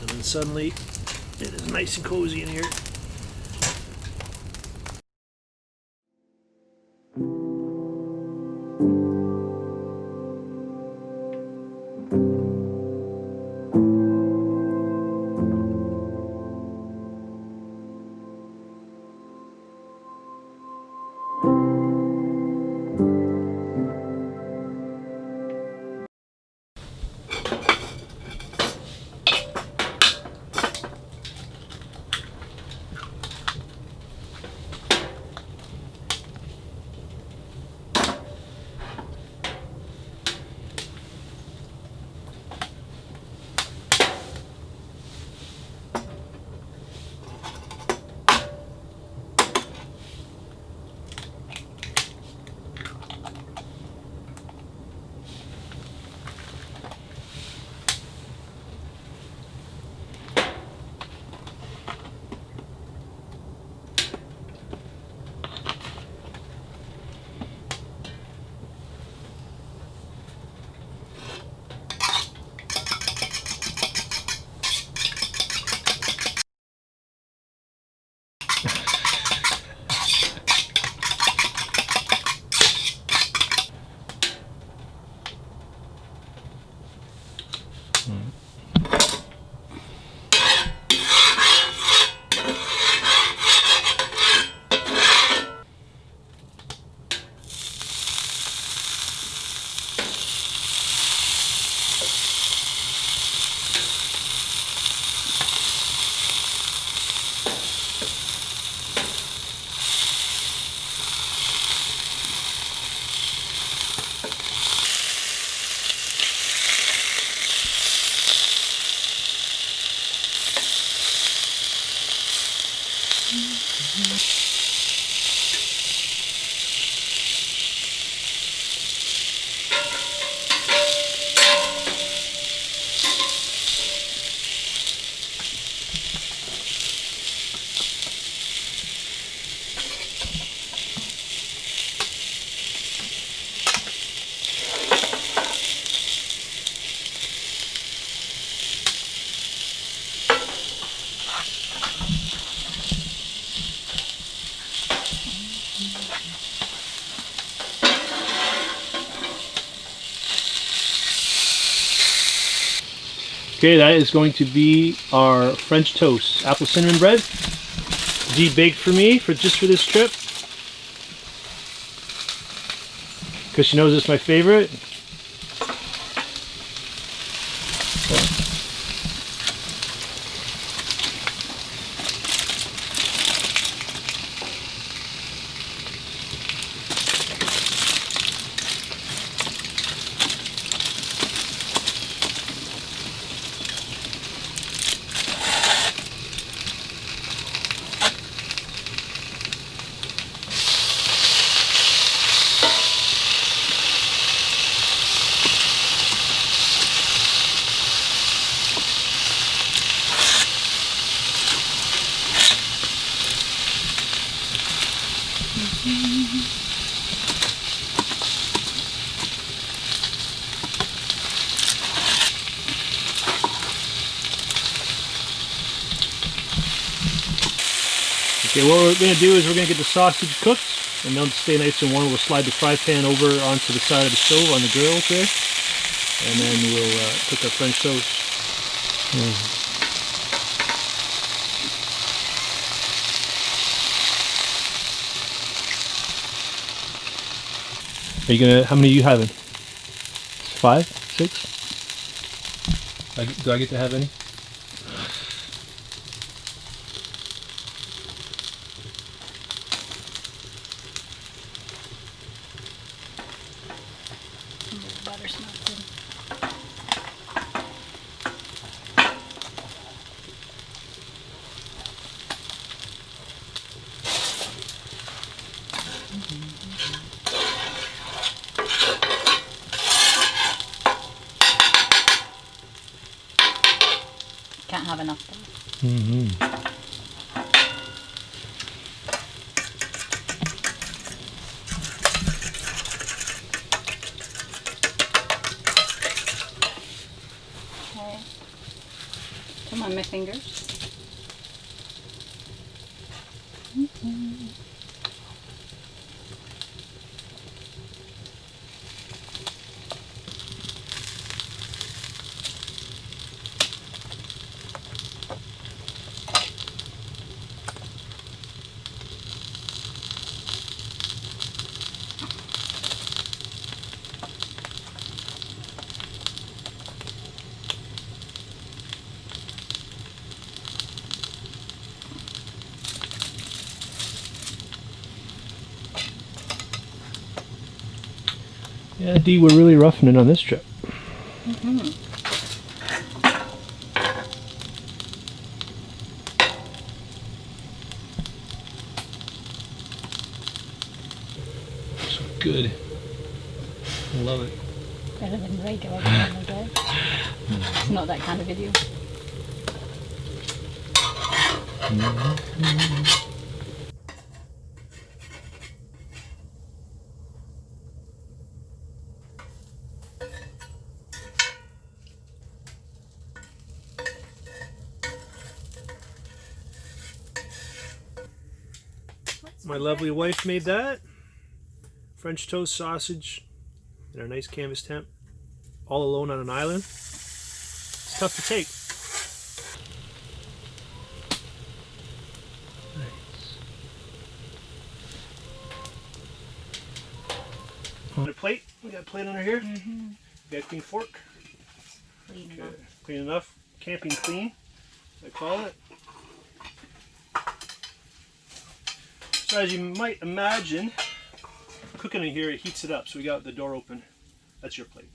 and then suddenly it is nice and cozy in here. Okay, that is going to be our French toast, apple cinnamon bread. Dee baked for me just for this trip, because she knows it's my favorite. Okay, what we're going to do is we're going to get the sausage cooked, and they'll stay nice and warm. We'll slide the fry pan over onto the side of the stove on the grill there, and then we'll cook our French toast. Are you gonna? How many are you having? 5, 6? Do I get to have any? Butter smells good. Can't have enough though. Okay. Come on, my fingers. Yeah, Dee, we're really roughing it on this trip. So good. I love it. Better than regular camera drive. It's not that kind of video. My lovely wife made that. French toast sausage in our nice canvas tent. All alone on an island. It's tough to take. Nice. On a plate. We got a plate under here. We got a clean fork. Clean Okay. enough. Clean enough. Camping clean, as I call it. So as you might imagine, cooking in here, it heats it up. So we got the door open. That's your plate.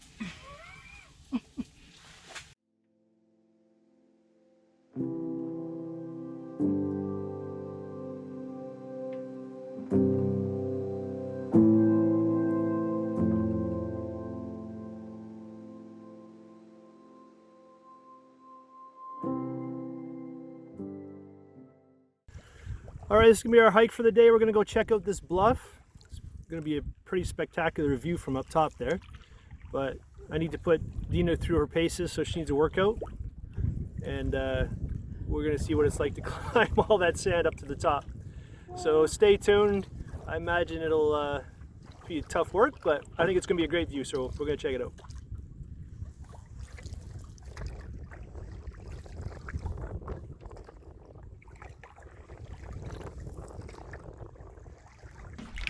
All right, this is gonna be our hike for the day. We're gonna go check out this bluff. It's gonna be a pretty spectacular view from up top there. But I need to put Dina through her paces, so she needs a workout. And we're gonna see what it's like to climb all that sand up to the top. So stay tuned. I imagine it'll be tough work, but I think it's gonna be a great view, so we're gonna check it out.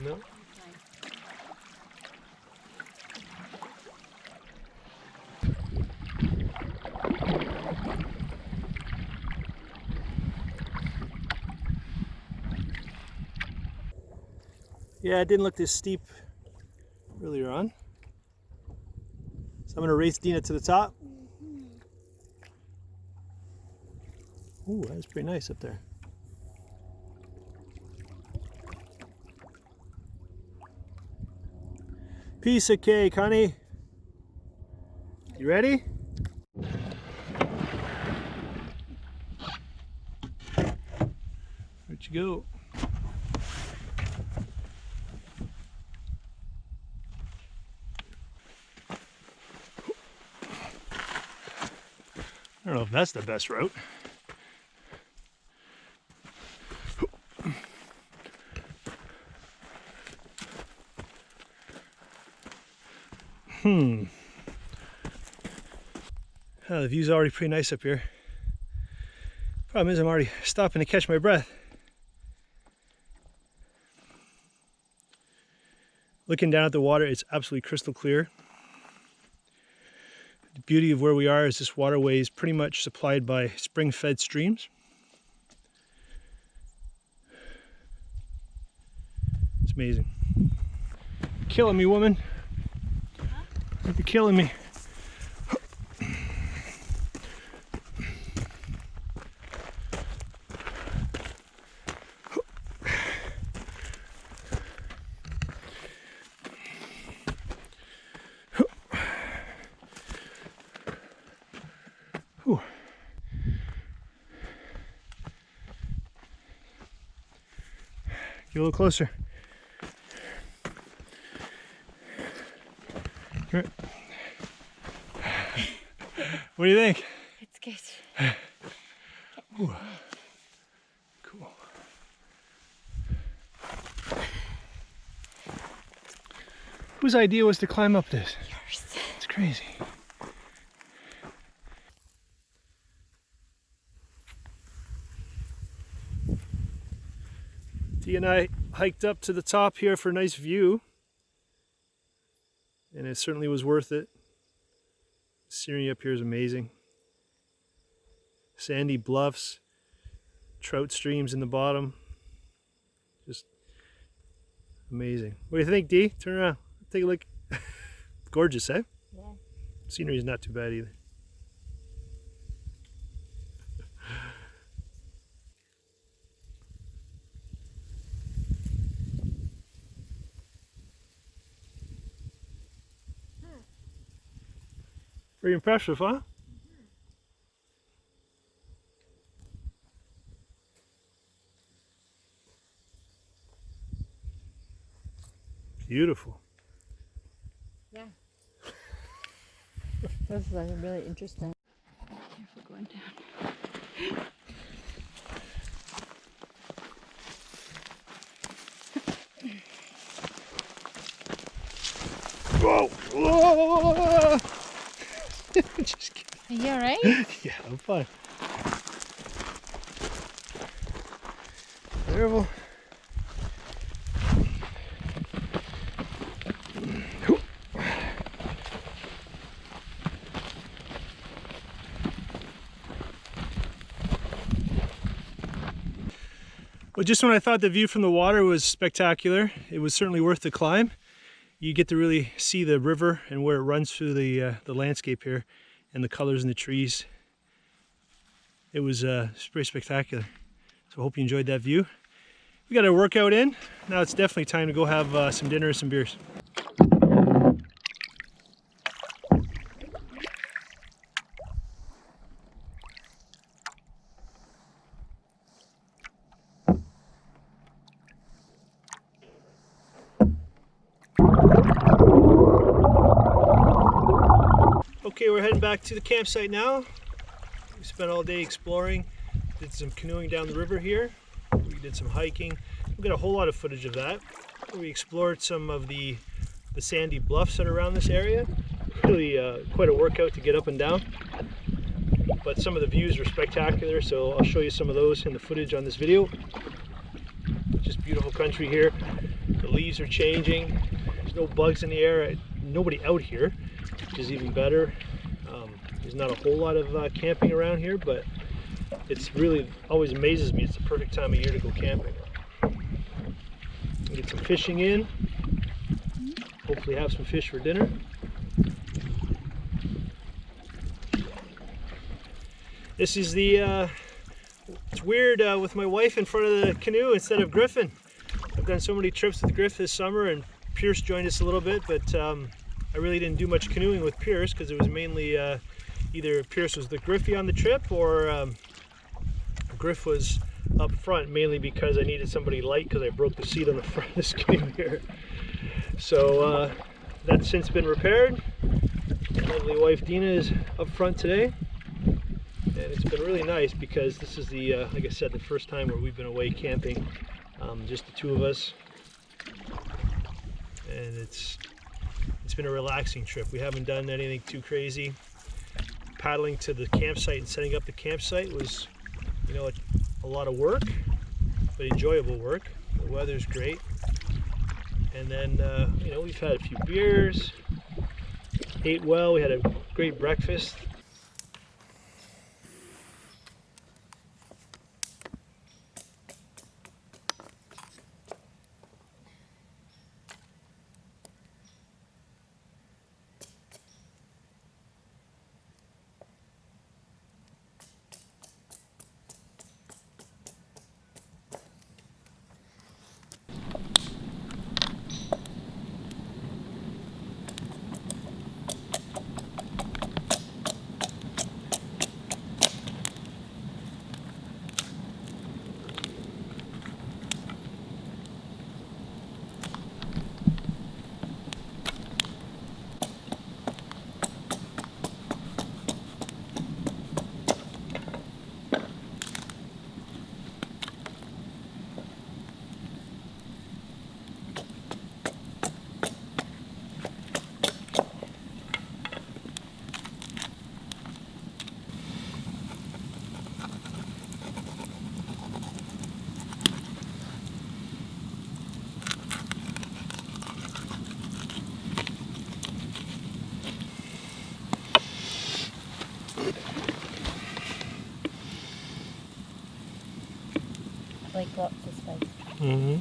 No? Yeah, it didn't look this steep earlier on. So I'm going to race Dina to the top. Ooh, that's pretty nice up there. Piece of cake, honey. You ready? Where'd you go? know if that's the best route. The view's already pretty nice up here. Problem is I'm already stopping to catch my breath. Looking down at the water, it's absolutely crystal clear. The beauty of where we are is this waterway is pretty much supplied by spring-fed streams. It's amazing. You're killing me, woman. You're killing me. Whew. Get a little closer. Come here. What do you think? It's good. Ooh. Cool. Whose idea was to climb up this? Yours. It's crazy. Dee and I hiked up to the top here for a nice view, and it certainly was worth it. The scenery up here is amazing. Sandy bluffs, trout streams in the bottom. Just amazing. What do you think, Dee? Turn around. Take a look. Gorgeous, eh? Yeah. Scenery is not too bad either. Pretty impressive, huh? Beautiful. Yeah. This is like really interesting. Careful going down. Whoa! Whoa! Just kidding. Are you alright? Yeah, I'm fine. Careful. Well, just when I thought the view from the water was spectacular, it was certainly worth the climb. You get to really see the river and where it runs through the landscape here and the colors in the trees. It was pretty spectacular. So I hope you enjoyed that view. We got our workout in. Now it's definitely time to go have some dinner and some beers. Okay, we're heading back to the campsite now. We spent all day exploring, did some canoeing down the river here. We did some hiking. We got a whole lot of footage of that. We explored some of the sandy bluffs that are around this area. Really quite a workout to get up and down. But some of the views were spectacular, so I'll show you some of those in the footage on this video. Just beautiful country here. The leaves are changing. There's no bugs in the air. Nobody out here, which is even better. There's not a whole lot of camping around here, but it's really always amazes me. It's the perfect time of year to go camping. Get some fishing in. Hopefully have some fish for dinner. This is the, it's weird with my wife in front of the canoe instead of Griffin. I've done so many trips with Griff this summer, and Pierce joined us a little bit, but I really didn't do much canoeing with Pierce because it was mainly either Pierce was the Griffey on the trip or Griff was up front, mainly because I needed somebody light because I broke the seat on the front of this canoe here. So that's since been repaired. My lovely wife Dina is up front today, And it's been really nice because this is the, like I said, the first time where we've been away camping, just the two of us. And it's been a relaxing trip. We haven't done anything too crazy. Paddling to the campsite and setting up the campsite was, you know, a lot of work, but enjoyable work. The weather's great. And then, you know, we've had a few beers, ate well, we had a great breakfast. Like lots of space. Mm-hmm.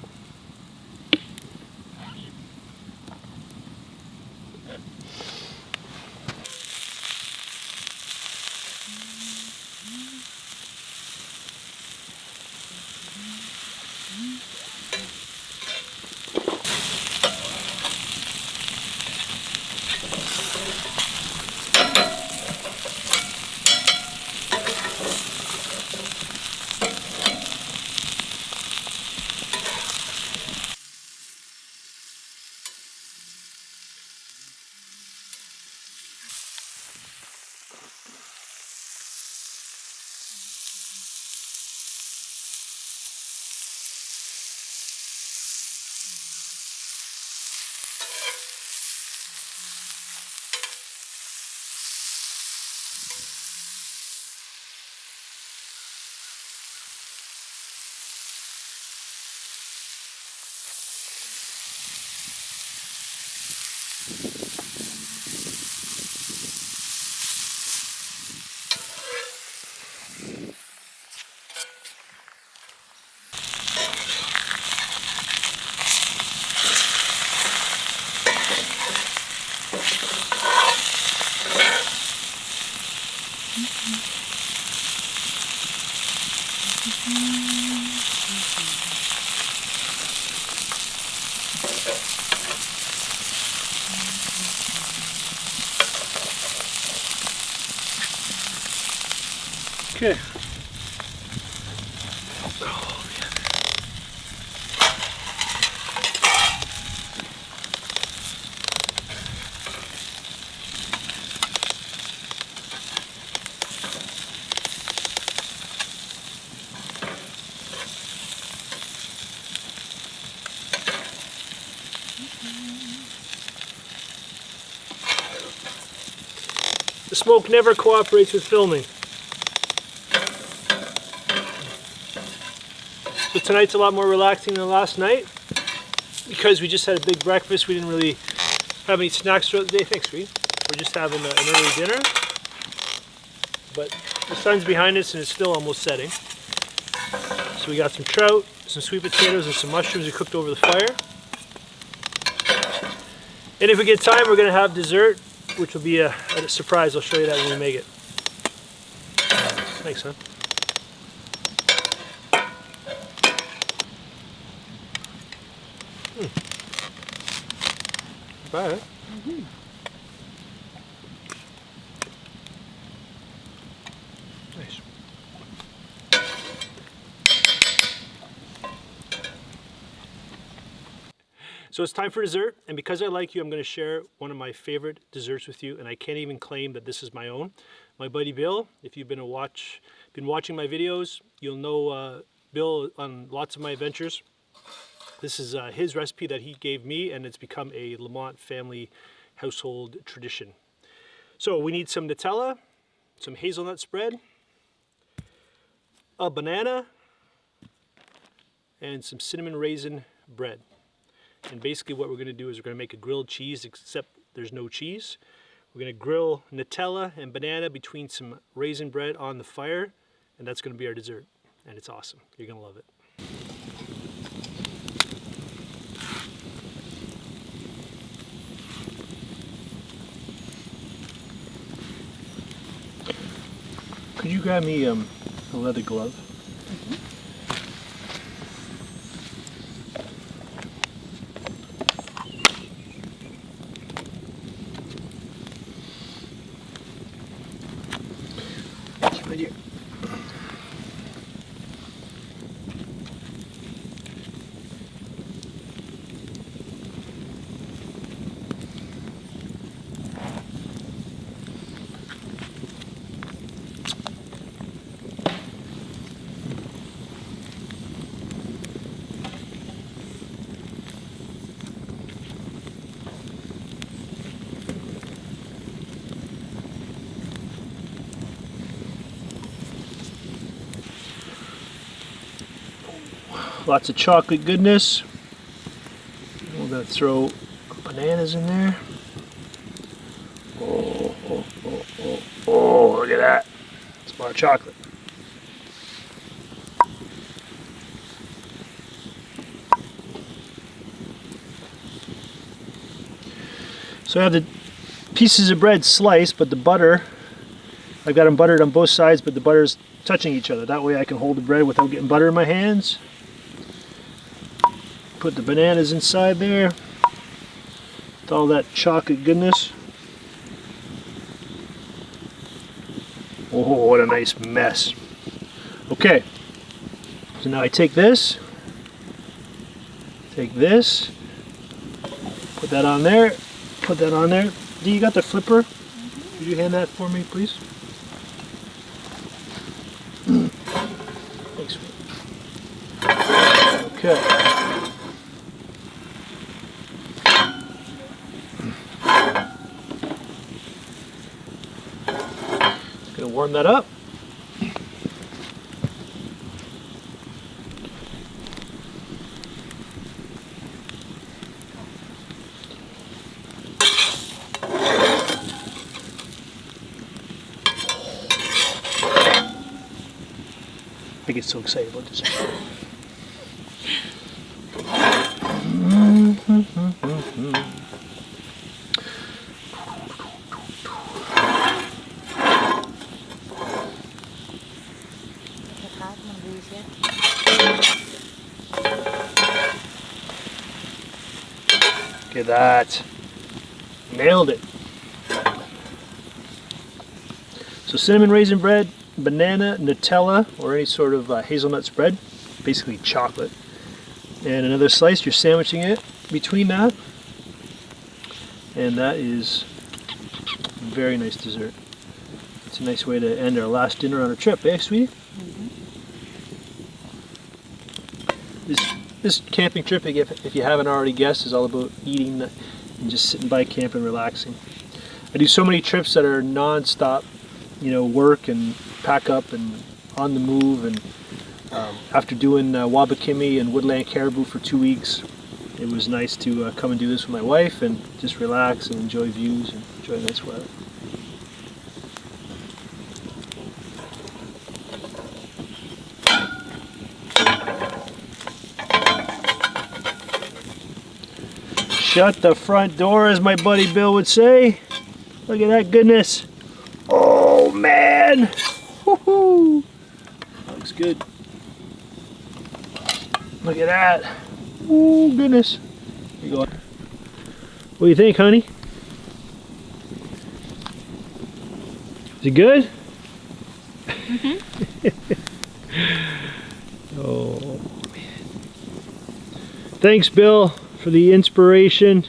Okay. The smoke never cooperates with filming. So tonight's a lot more relaxing than last night because we just had a big breakfast. We didn't really have any snacks throughout the day. Thanks, Reed. We're just having an early dinner. But the sun's behind us and it's still almost setting. So we got some trout, some sweet potatoes, and some mushrooms we cooked over the fire. And if we get time, we're going to have dessert, which will be a surprise. I'll show you that when we make it. Thanks, son. Bye. Mm-hmm. Nice. So it's time for dessert, and because I like you, I'm going to share one of my favorite desserts with you, and I can't even claim that this is my own, my buddy Bill. If you've been watching my videos, you'll know Bill on lots of my adventures. This is his recipe that he gave me, and it's become a Lamont family household tradition. So we need some Nutella, some hazelnut spread, a banana, and some cinnamon raisin bread. And basically what we're going to do is we're going to make a grilled cheese, except there's no cheese. We're going to grill Nutella and banana between some raisin bread on the fire, and that's going to be our dessert. And it's awesome. You're going to love it. Could you grab me a leather glove? Right here. Lots of chocolate goodness. We're going to throw bananas in there. Oh, oh, oh, oh, oh, look at that. It's more chocolate. So I have the pieces of bread sliced, but the butter, I've got them buttered on both sides, but the butter's touching each other. That way I can hold the bread without getting butter in my hands. Put the bananas inside there with all that chocolate goodness. Oh, what a nice mess. Okay, so now I take this, put that on there, put that on there. Do you got the flipper? Could you hand that for me, please? Thanks. Okay. Gonna warm that up. I get so excited about this. Look at that. Nailed it. So cinnamon raisin bread, banana, Nutella, or any sort of hazelnut spread, basically chocolate. And another slice, you're sandwiching it between that. And that is a very nice dessert. It's a nice way to end our last dinner on a trip, eh, sweetie? This camping trip, if you haven't already guessed, is all about eating and just sitting by camp and relaxing. I do so many trips that are non-stop, you know, work and pack up and on the move. And after doing Wabakimi and woodland caribou for 2 weeks, it was nice to come and do this with my wife and just relax and enjoy views and enjoy nice weather. Shut the front door, as my buddy Bill would say. Look at that goodness. Oh man! Woohoo! Looks good. Look at that. Oh goodness. Here you go. What do you think, honey? Is it good? Oh man. Thanks, Bill, for the inspiration.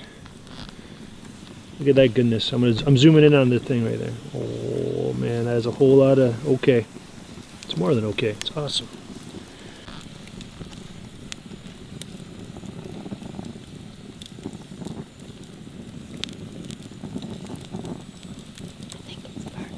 Look at that goodness. I'm zooming in on the thing right there. Oh man. man. That is a whole lot of okay. It's more than okay. It's awesome. I think it's perfect.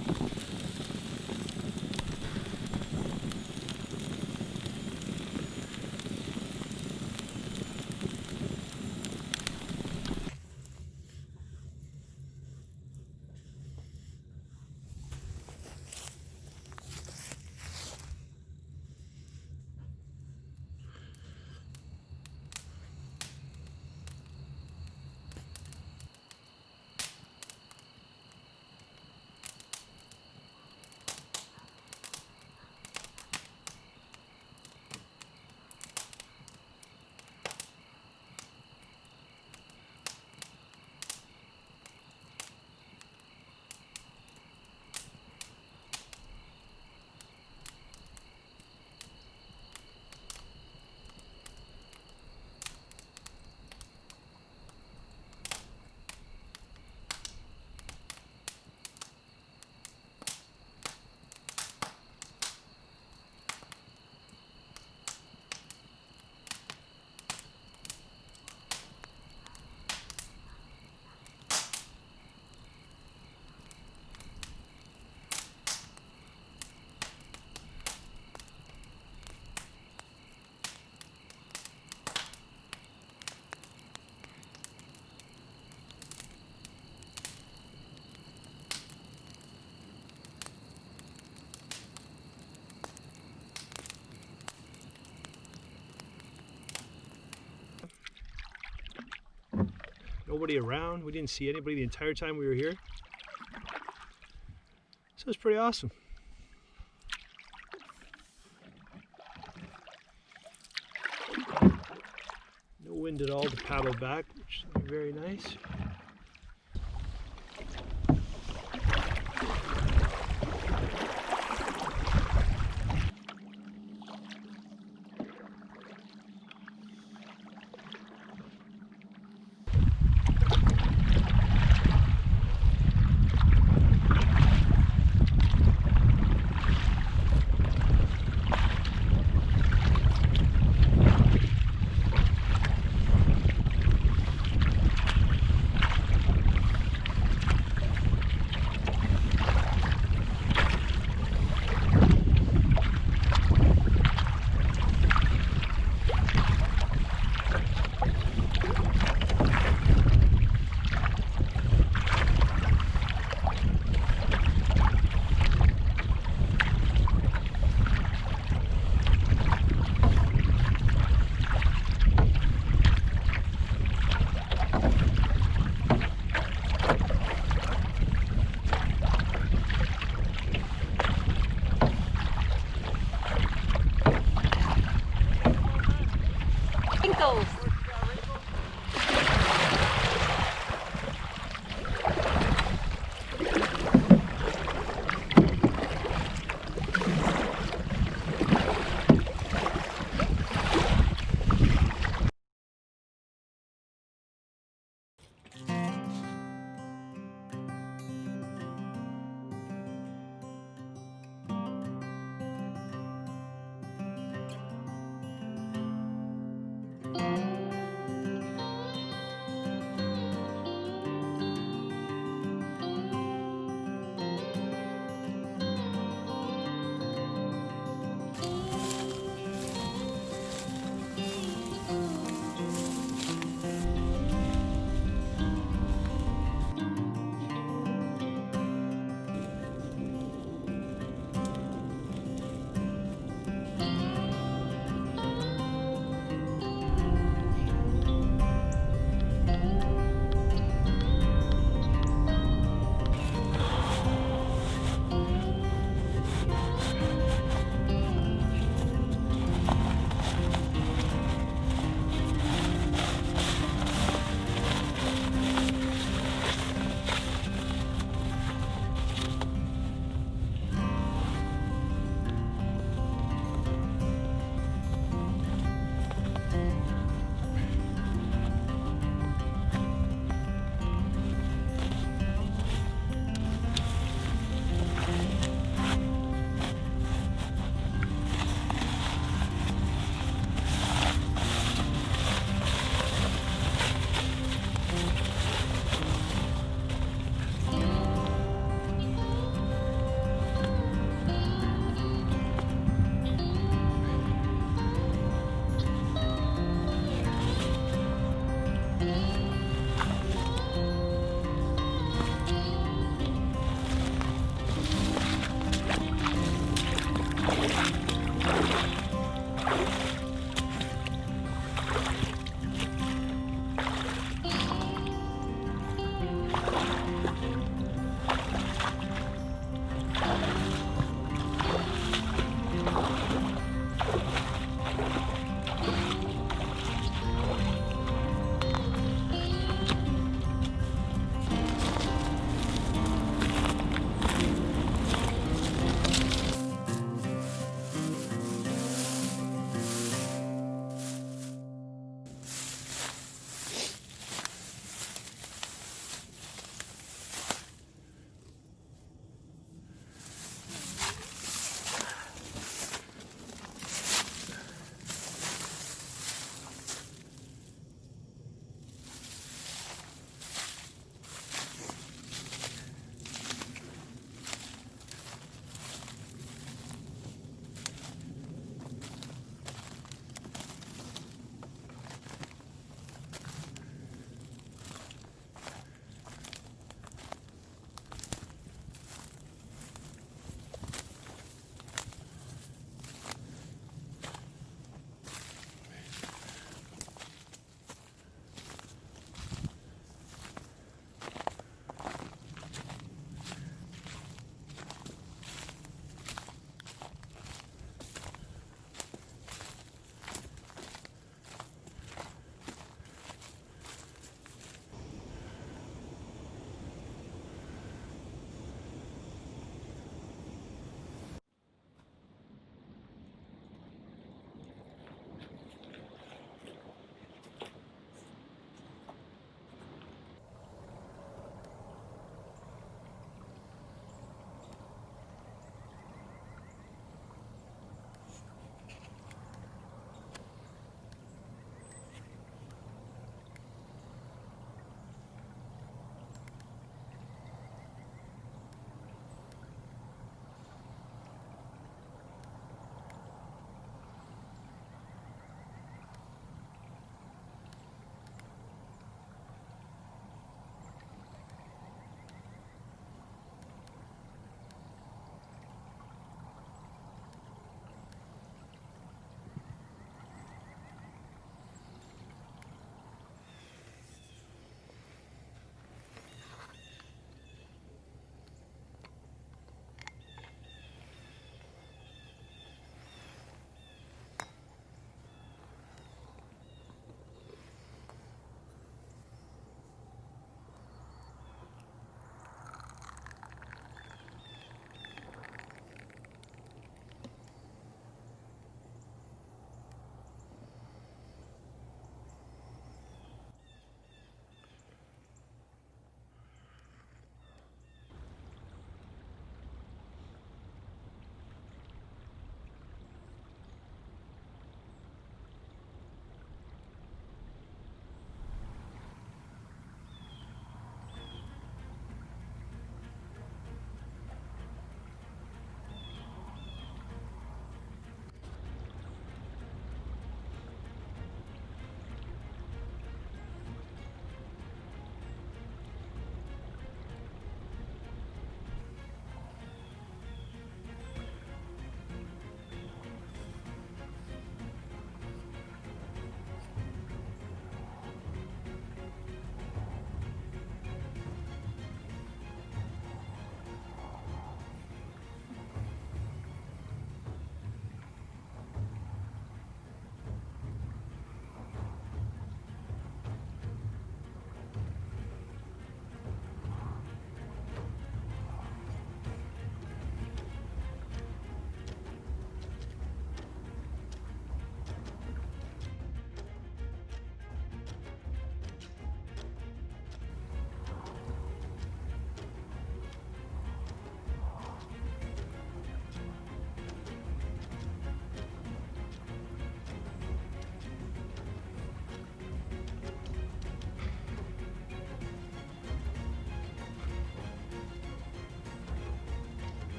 Nobody around. We didn't see anybody the entire time we were here. So it's pretty awesome. No wind at all to paddle back, which is very nice. Wrinkles.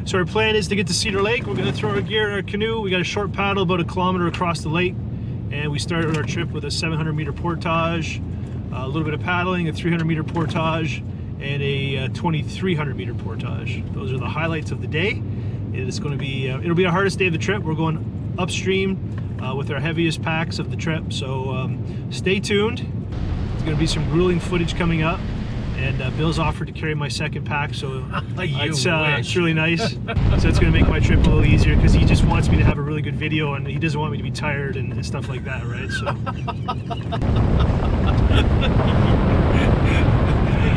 So our plan is to get to Cedar Lake. We're gonna throw our gear in our canoe. We got a short paddle about 1 kilometer across the lake. And we started our trip with a 700-meter portage, a little bit of paddling, a 300-meter portage, and a 2,300-meter portage. Those are the highlights of the day. It is going to be, it'll be our hardest day of the trip. We're going upstream with our heaviest packs of the trip. So stay tuned. There's going to be some grueling footage coming up. And Bill's offered to carry my second pack, so it's really nice. So it's going to make my trip a little easier because he just wants me to have a really good video, and he doesn't want me to be tired and stuff like that, right? So.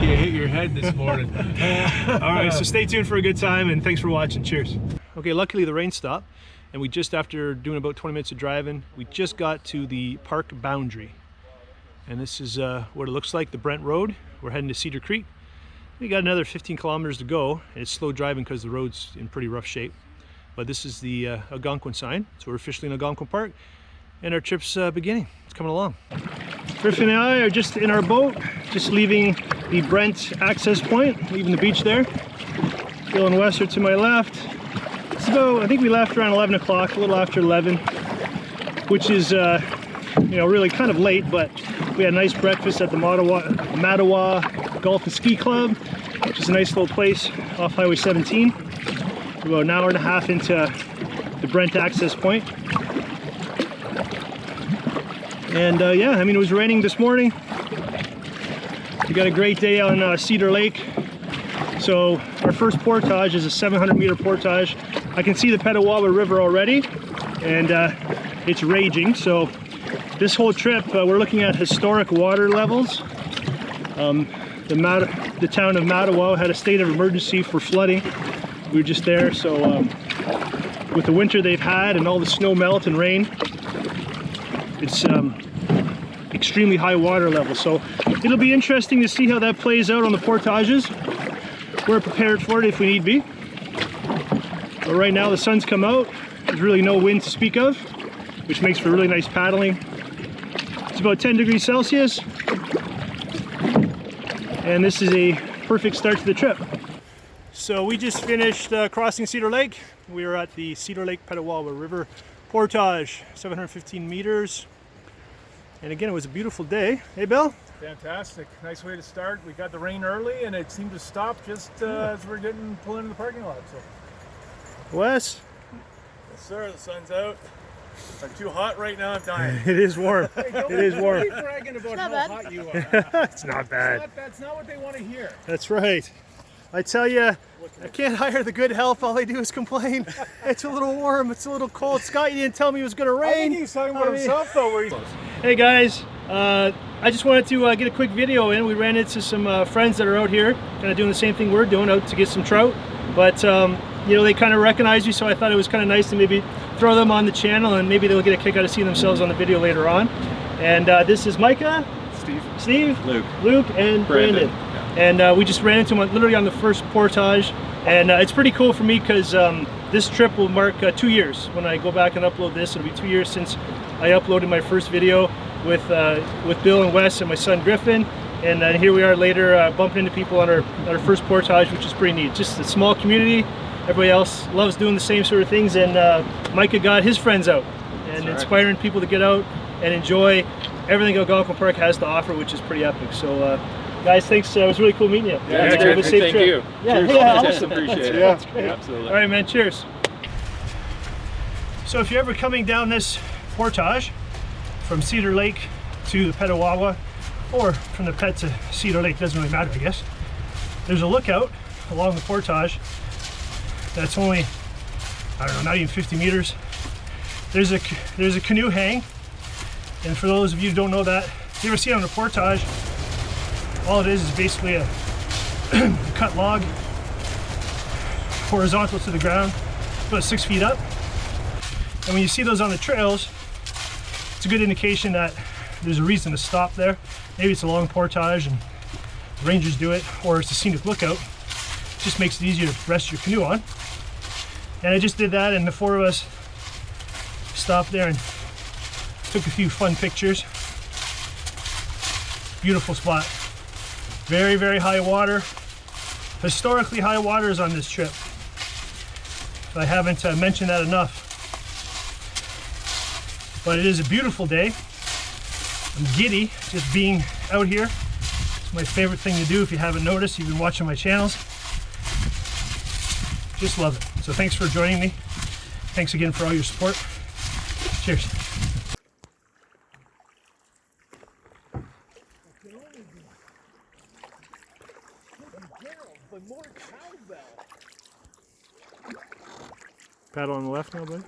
You hit your head this morning. All right, so stay tuned for a good time, and thanks for watching. Cheers. Okay, luckily the rain stopped, and we just, after doing about 20 minutes of driving, we just got to the park boundary. And this is what it looks like, the Brent Road. We're heading to Cedar Creek. We got another 15 kilometers to go, and it's slow driving because the road's in pretty rough shape. But this is the Algonquin sign, so we're officially in Algonquin Park, and our trip's beginning. It's coming along. Griffin and I are just in our boat, just leaving the Brent access point, leaving the beach there. Bill and Wes are to my left. It's about, I think we left around 11 o'clock, a little after 11, which is you know, really kind of late, but we had a nice breakfast at the Mattawa Golf and Ski Club, which is a nice little place off Highway 17. We're about an hour and a half into the Brent access point. And yeah, I mean, it was raining this morning. We got a great day on Cedar Lake. So our first portage is a 700-meter portage. I can see the Petawawa River already, and it's raging. So this whole trip, we're looking at historic water levels. The town of Mattawa had a state of emergency for flooding. We were just there, so with the winter they've had and all the snow melt and rain, it's extremely high water level. So it'll be interesting to see how that plays out on the portages. We're prepared for it if we need be. But right now the sun's come out. There's really no wind to speak of, which makes for really nice paddling. It's about 10 degrees Celsius, and this is a perfect start to the trip. So we just finished crossing Cedar Lake. We are at the Cedar Lake Petawawa River portage, 715 meters. And again, it was a beautiful day. Hey, Bill? Fantastic. Nice way to start. We got the rain early, and it seemed to stop just as we're pulling into the parking lot. So. Wes? Yes, sir. The sun's out. I'm too hot right now. I'm dying. It is warm. It is warm. Keep bragging about how bad. hot you are. It's not bad. That's not what they want to hear. That's right. I tell you, I can't hire the good help. All they do is complain. It's a little warm. It's a little cold. Scott, you didn't tell me it was going to I rain. think he's talking about himself, though. Where he's... Hey guys, I just wanted to get a quick video in. We ran into some friends that are out here, kind of doing the same thing we're doing, out to get some trout. But you know, they kind of recognize you, so I thought it was kind of nice to maybe throw them on the channel, and maybe they'll get a kick out of seeing themselves on the video later on. And this is Micah, Steve, Luke, and Brandon. Yeah. And we just ran into them literally on the first portage, and it's pretty cool for me because this trip will mark 2 years. When I go back and upload this, it'll be 2 years since I uploaded my first video with Bill and Wes and my son Griffin. And here we are later bumping into people on our first portage, which is pretty neat. Just a small community. Everybody else loves doing the same sort of things, and Micah got his friends out and inspiring people to get out and enjoy everything Algonquin Park has to offer, which is pretty epic. So guys, thanks. It was really cool meeting you. Yeah, have a safe thank trip. you. Yeah, Cheers. yeah, Just awesome. appreciate it. Yeah, that's great. Absolutely. All right, man, cheers. So if you're ever coming down this portage from Cedar Lake to the Petawawa, or from the Pet to Cedar Lake, doesn't really matter, I guess. There's a lookout along the portage that's only, I don't know, not even 50 meters. There's a canoe hang, and for those of you who don't know that, if you ever see it on a portage, all it is basically a cut log, horizontal to the ground, about 6 feet up. And when you see those on the trails, it's a good indication that there's a reason to stop there. Maybe it's a long portage and rangers do it, or it's a scenic lookout. It just makes it easier to rest your canoe on. And I just did that, and the four of us stopped there and took a few fun pictures. Beautiful spot. Very, very high water. Historically high waters on this trip. I haven't mentioned that enough. But it is a beautiful day. I'm giddy just being out here. It's my favorite thing to do. If you haven't noticed, you've been watching my channels. Just love it. So thanks for joining me. Thanks again for all your support. Cheers. Paddle on the left now, buddy.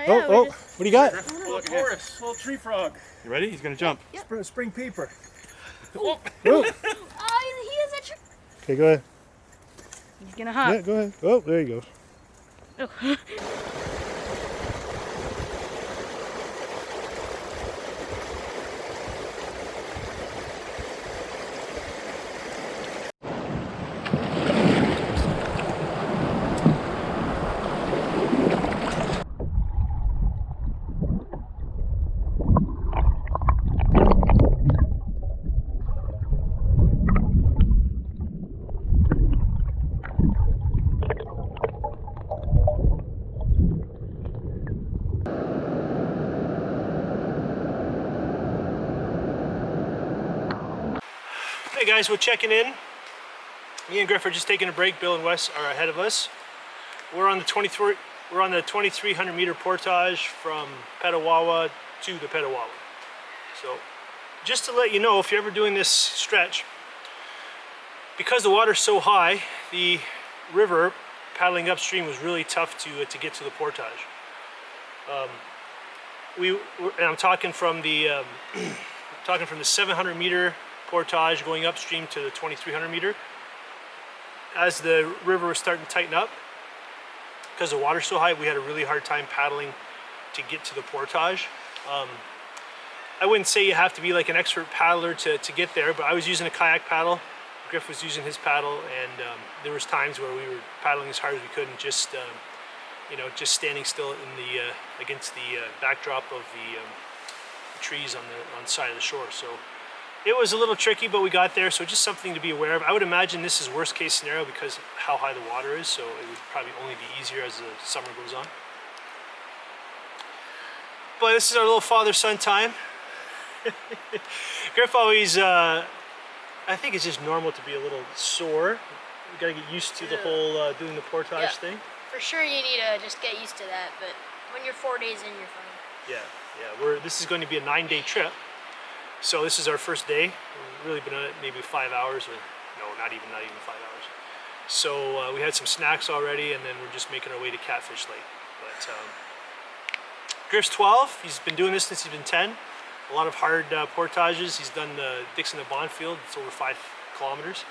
Oh, What do you got? Little chorus, little tree frog. You ready? He's gonna jump. Spring peeper. Oh, he is a tree. Okay, go ahead. He's gonna hop. Yeah, go ahead. Oh, there you go. Oh. Hey guys, we're checking in. Me and Griff are just taking a break. Bill and Wes are ahead of us. We're on the 2300 meter portage from Petawawa to the Petawawa. So just to let you know, if you're ever doing this stretch, because the water's so high, the river paddling upstream was really tough to get to the portage. And I'm talking from the 700 meter portage going upstream to the 2300 meter. As the river was starting to tighten up, because the water's so high, we had a really hard time paddling to get to the portage. I wouldn't say you have to be like an expert paddler to get there, but I was using a kayak paddle. Griff was using his paddle, and there was times where we were paddling as hard as we could, and just just standing still in the against the backdrop of the trees on the side of the shore. So it was a little tricky, but we got there. So just something to be aware of. I would imagine this is worst case scenario because of how high the water is. So it would probably only be easier as the summer goes on. But this is our little father-son time. Griff always, I think it's just normal to be a little sore. We gotta get used to the whole doing the portage thing. For sure, you need to just get used to that. But when you're 4 days in, you're fine. Yeah. This is going to be a 9-day trip. So this is our first day. We've really been on it maybe 5 hours, or no, not even 5 hours. So we had some snacks already, and then we're just making our way to Catfish Lake. But Griff's 12. He's been doing this since he's been 10. A lot of hard portages. He's done the Dixon to Bondfield. It's over 5 kilometers.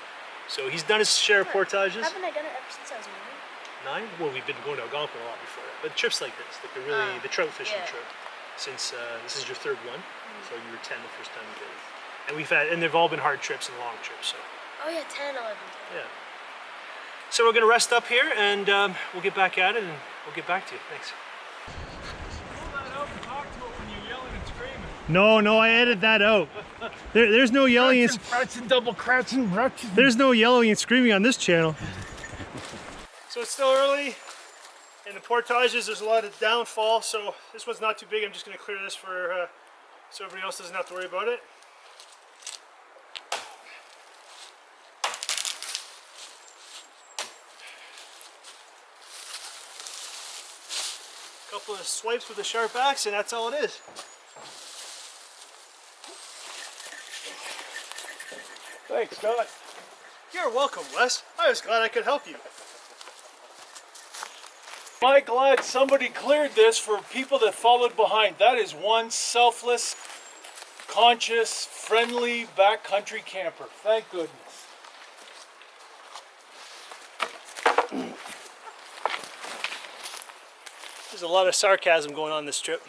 So he's done his share of portages. Haven't I done it ever since I was 9? 9? Well, we've been going to Algonquin a lot before that. But trips like this, like the trout fishing trip. Since this is your 3rd one, so you were 10 the first time you did it. And they've all been hard trips and long trips. So. Oh yeah, 10, 11, 10. Yeah. So we're gonna rest up here, and we'll get back at it, and we'll get back to you. Thanks. Pull that out and talk to it when you're yelling and screaming. No, I edited that out. There's no yelling and Crouching, double crouching, crouching. there's no yelling and screaming on this channel. So it's still early. In the portages, there's a lot of downfall, so this one's not too big. I'm just going to clear this for so everybody else doesn't have to worry about it. A couple of swipes with a sharp axe, and that's all it is. Thanks, Scott. You're welcome, Wes. I was glad I could help you. Am I glad somebody cleared this for people that followed behind. That is one selfless, conscious, friendly backcountry camper. Thank goodness. There's a lot of sarcasm going on this trip.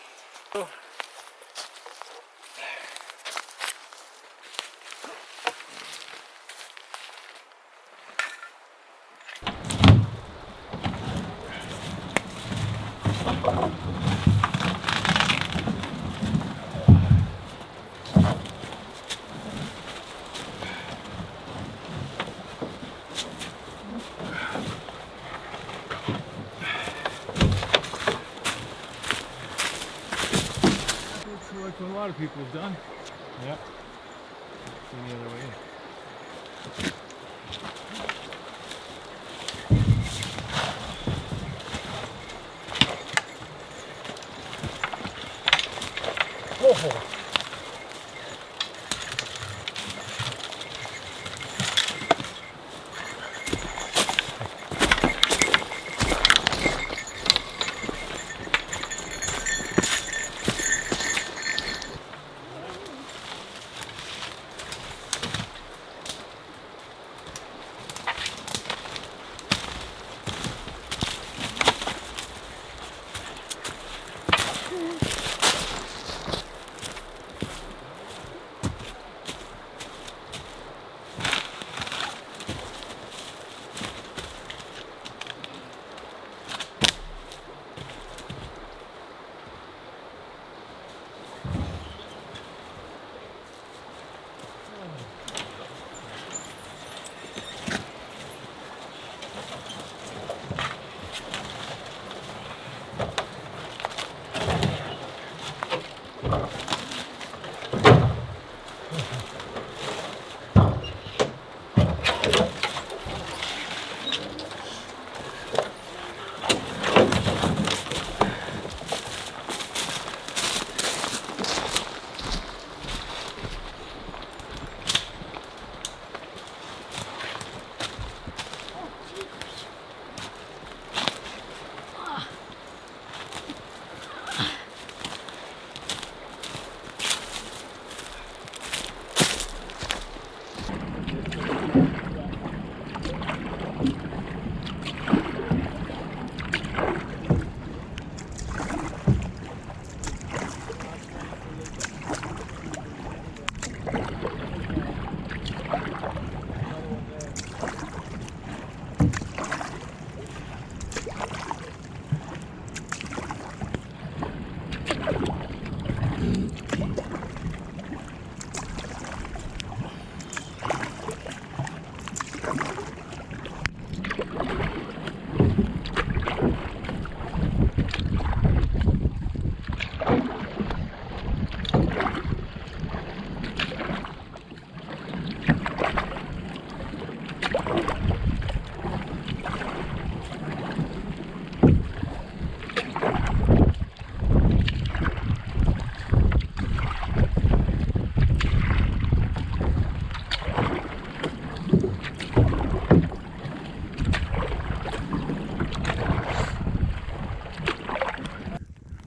Like what a lot of people have done. Yep. Any other way? Oh.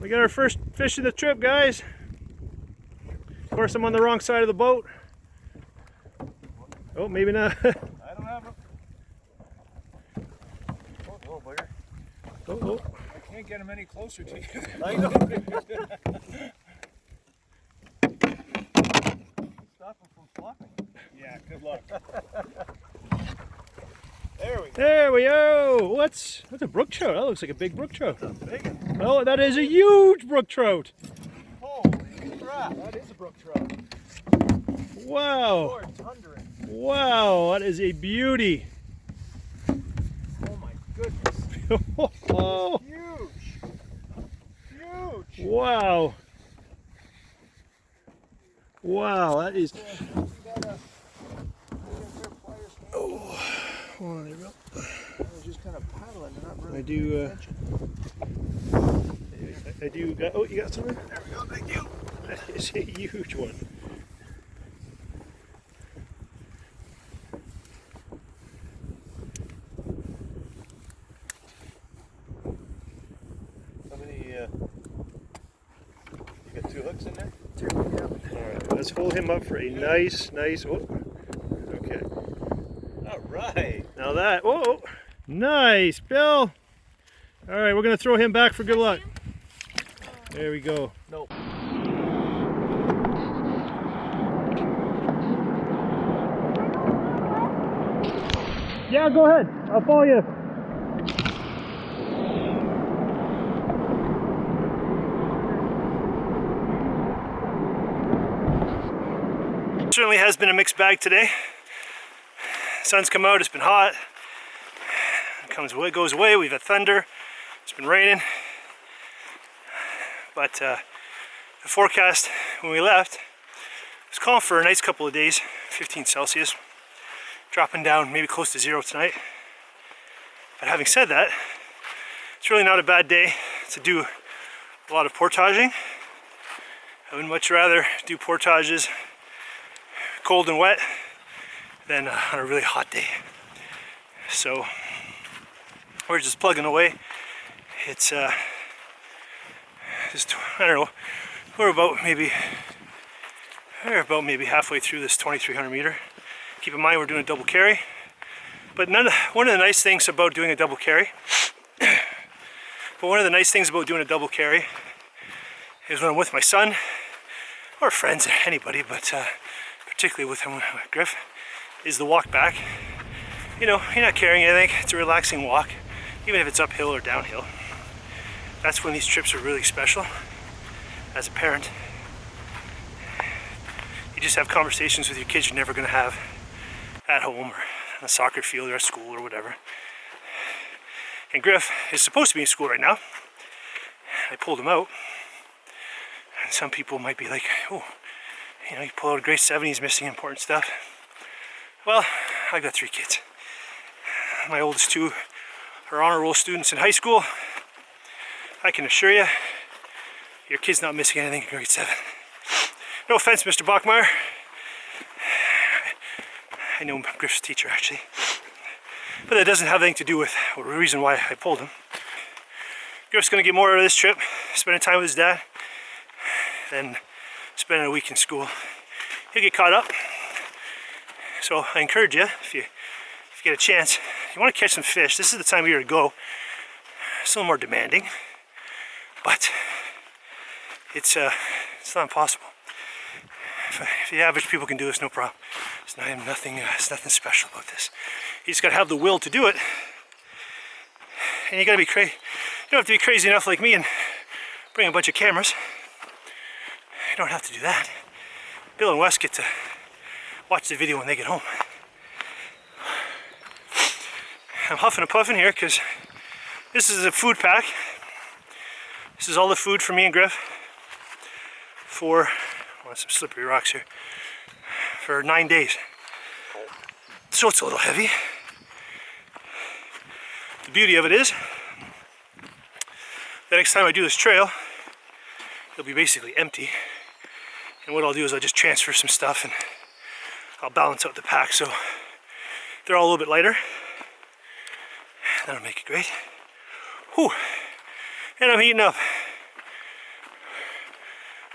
We got our first fish of the trip, guys. Of course, I'm on the wrong side of the boat. Oh, maybe not. I don't have a... Oh, bugger. Oh. I can't get him any closer to you. I know. Stop him from flopping. Yeah, good luck. There we go. What's a brook trout? That looks like a big brook trout. That's a big one. Oh, that is a huge brook trout. Holy crap, that is a brook trout. Wow. Lord, thundering. Wow, that is a beauty. Oh my goodness. Oh, Huge. Huge. wow. Wow, that is. Oh, well, there we go. Just kind of paddling and not really I do. I do. Oh, you got something? There we go. Thank you. That is a huge one. How many, you got 2 hooks in there? 2, yeah. All right, let's hold him up for a nice. Oh, okay. All right. Now that. Oh, nice, Bill. All right, we're gonna throw him back for good luck. There we go. Nope. Yeah, go ahead. I'll follow you. certainly has been a mixed bag today. Sun's come out, it's been hot. It comes away, goes away, we've had thunder, it's been raining. But the forecast when we left was calling for a nice couple of days, 15 Celsius, dropping down maybe close to 0 tonight. But having said that, it's really not a bad day to do a lot of portaging. I would much rather do portages cold and wet than on a really hot day. So we're just plugging away. It's just, I don't know, we're about maybe halfway through this 2,300 meter. Keep in mind we're doing a double carry. But one of the nice things about doing a double carry is when I'm with my son or friends, anybody, but particularly with him, Griff, is the walk back. You know, you're not carrying anything. It's a relaxing walk, even if it's uphill or downhill. That's when these trips are really special. As a parent, you just have conversations with your kids you're never going to have at home or on a soccer field or at school or whatever. And Griff is supposed to be in school right now. I pulled him out. And some people might be like, oh, you know, you pull out a grade 7, he's missing important stuff. Well, I've got 3 kids. My oldest 2 are honor roll students in high school. I can assure you, your kid's not missing anything in grade 7. No offense, Mr. Bachmeyer. I know Griff's teacher, actually. But that doesn't have anything to do with the reason why I pulled him. Griff's going to get more out of this trip, spending time with his dad, than spending a week in school. He'll get caught up. So I encourage you, if you get a chance, you want to catch some fish, this is the time of year to go. It's a little more demanding, but it's not impossible. If the average people can do this, no problem. It's nothing special about this. You just got to have the will to do it, and you got to be crazy. You don't have to be crazy enough like me and bring a bunch of cameras. You don't have to do that. Bill and Wes get to watch the video when they get home. I'm huffing and puffing here because this is a food pack. This is all the food for me and Griff for, well, some slippery rocks here, for 9 days. So it's a little heavy. The beauty of it is, the next time I do this trail, it'll be basically empty. And what I'll do is I'll just transfer some stuff and I'll balance out the pack so they're all a little bit lighter. That'll make it great. Whew. And I'm heating up.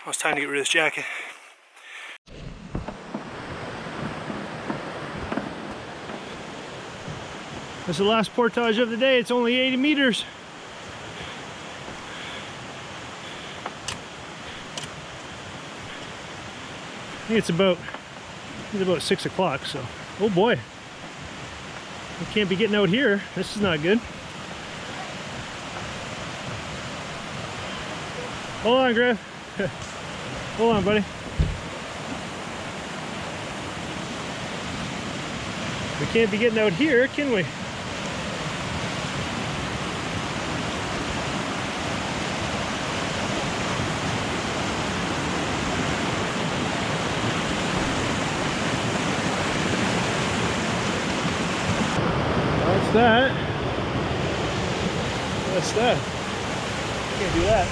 Well, it's time to get rid of this jacket. That's the last portage of the day. It's only 80 meters. I think it's about 6 o'clock, so, oh boy. We can't be getting out here. This is not good. Hold on, Griff. Hold on, buddy. We can't be getting out here, can we? That's that. Can't do that.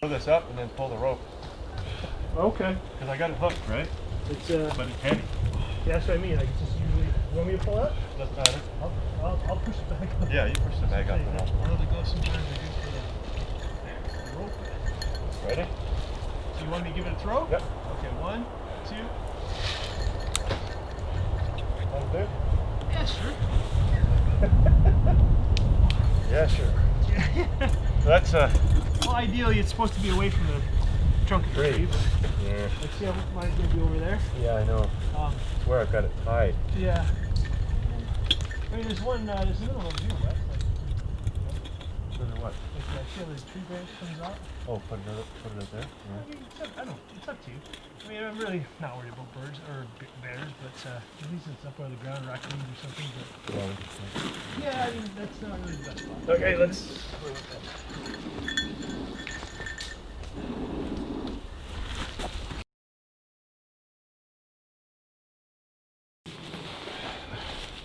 Pull this up and then pull the rope. Okay. Because I got it hooked, right? It's But it's heavy. yeah, that's what I mean. I just usually. You want me to pull up? Doesn't matter. I'll push it back up. Yeah, you push the bag up and I'll. One of the gloves sometimes I do for the rope. Ready? So you want me to give it a throw? Yep. Okay, 1, 2. That'll do? Yeah, sure. Yeah, sure. That's Well, ideally it's supposed to be away from the trunk of the tree. But yeah. let's see how mine's gonna be over there. Yeah, I know. Where I've got it tied. Yeah. I mean, there's another one over here, right? What? Like, see how the tree branch comes out? Oh, put it up there? I mean, I don't know. It's up to you. I mean, I'm really not worried about birds or bears, but at least it's up on the ground, raccoons or something. But yeah, I mean, that's not really the best spot. Okay, let's.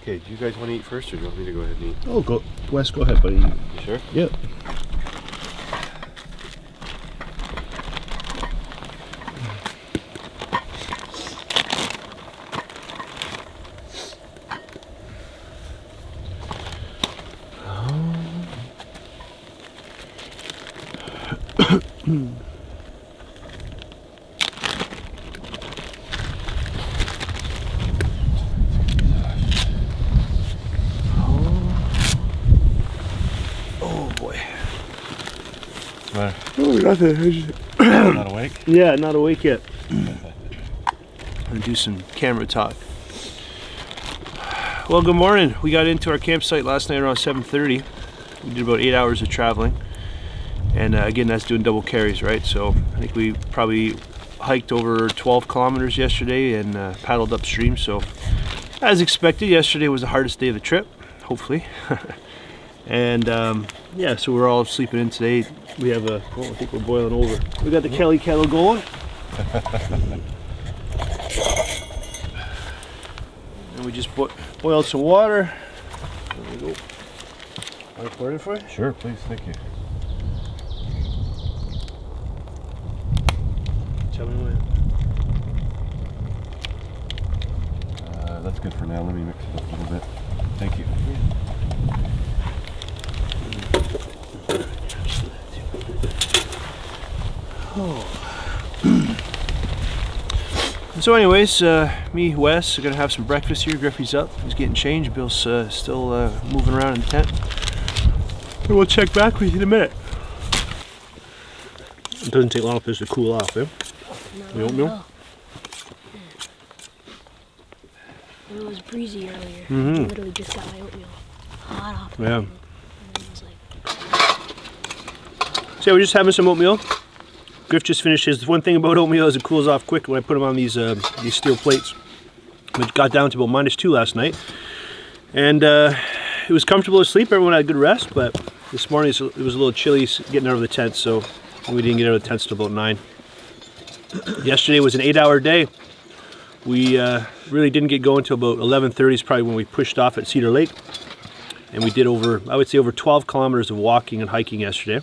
Okay, do you guys want to eat first, or do you want me to go ahead and eat? Oh, go Wes. Go ahead, buddy. You sure? Yep. Oh, nothing. Not awake? Yeah, not awake yet. I'm gonna do some camera talk. Well, good morning. We got into our campsite last night around 7:30. We did about 8 hours of traveling, and again, that's doing double carries, right? So I think we probably hiked over 12 kilometers yesterday and paddled upstream. So, as expected, yesterday was the hardest day of the trip. Hopefully. And yeah, so we're all sleeping in today. We have I think we're boiling over. We got the Kelly kettle going. And we just boiled some water. There we go. Want to pour it in for you? Sure, please, thank you. Tell me when. That's good for now. Let me mix it up a little bit. Thank you. So anyways, me, Wes, are gonna have some breakfast here. Griffey's up, he's getting changed. Bill's still moving around in the tent. And we'll check back with you in a minute. It doesn't take long for this to cool off, eh? The oatmeal? It was breezy earlier. Mm-hmm. I literally just got my oatmeal hot off. Yeah. And it was like, So yeah, we're just having some oatmeal. Griff just finished his. One thing about oatmeal is it cools off quick when I put them on these steel plates. It got down to about -2 last night, and it was comfortable to sleep. Everyone had a good rest, but this morning it was a little chilly getting out of the tent, so we didn't get out of the tent till about 9. Yesterday was an 8-hour day. We really didn't get going until about 11:30 is probably when we pushed off at Cedar Lake, and we did over 12 kilometers of walking and hiking yesterday,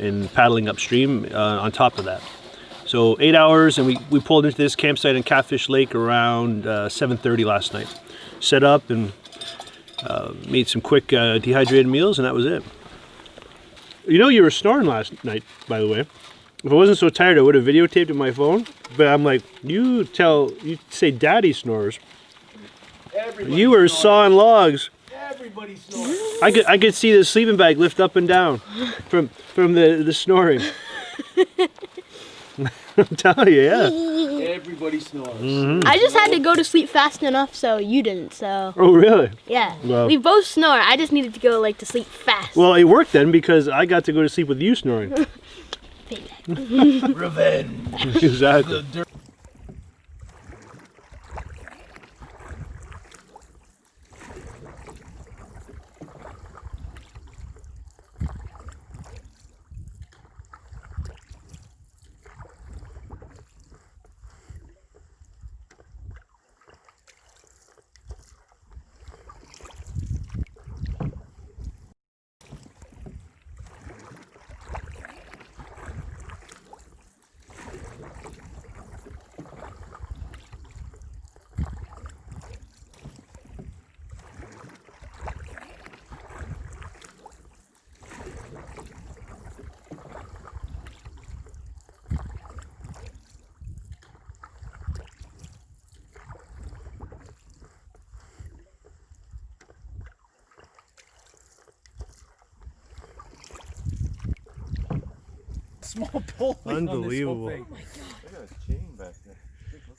and paddling upstream on top of that. So 8 hours, and we pulled into this campsite in Catfish Lake around 7:30 last night. Set up and made some quick dehydrated meals, and that was it. You know, you were snoring last night, by the way. If I wasn't so tired, I would have videotaped it on my phone. But I'm like, you say daddy snores. Everybody You were snores. sawing logs. Everybody snores. I could see the sleeping bag lift up and down from the snoring. I'm telling you, yeah. Everybody snores. Mm-hmm. I just had to go to sleep fast enough so you didn't, so Oh, really? yeah. Well- We both snore. I just needed to go like to sleep fast. Well, it worked then because I got to go to sleep with you snoring. Payback. Revenge. Exactly. small pulley Unbelievable. on this whole thing.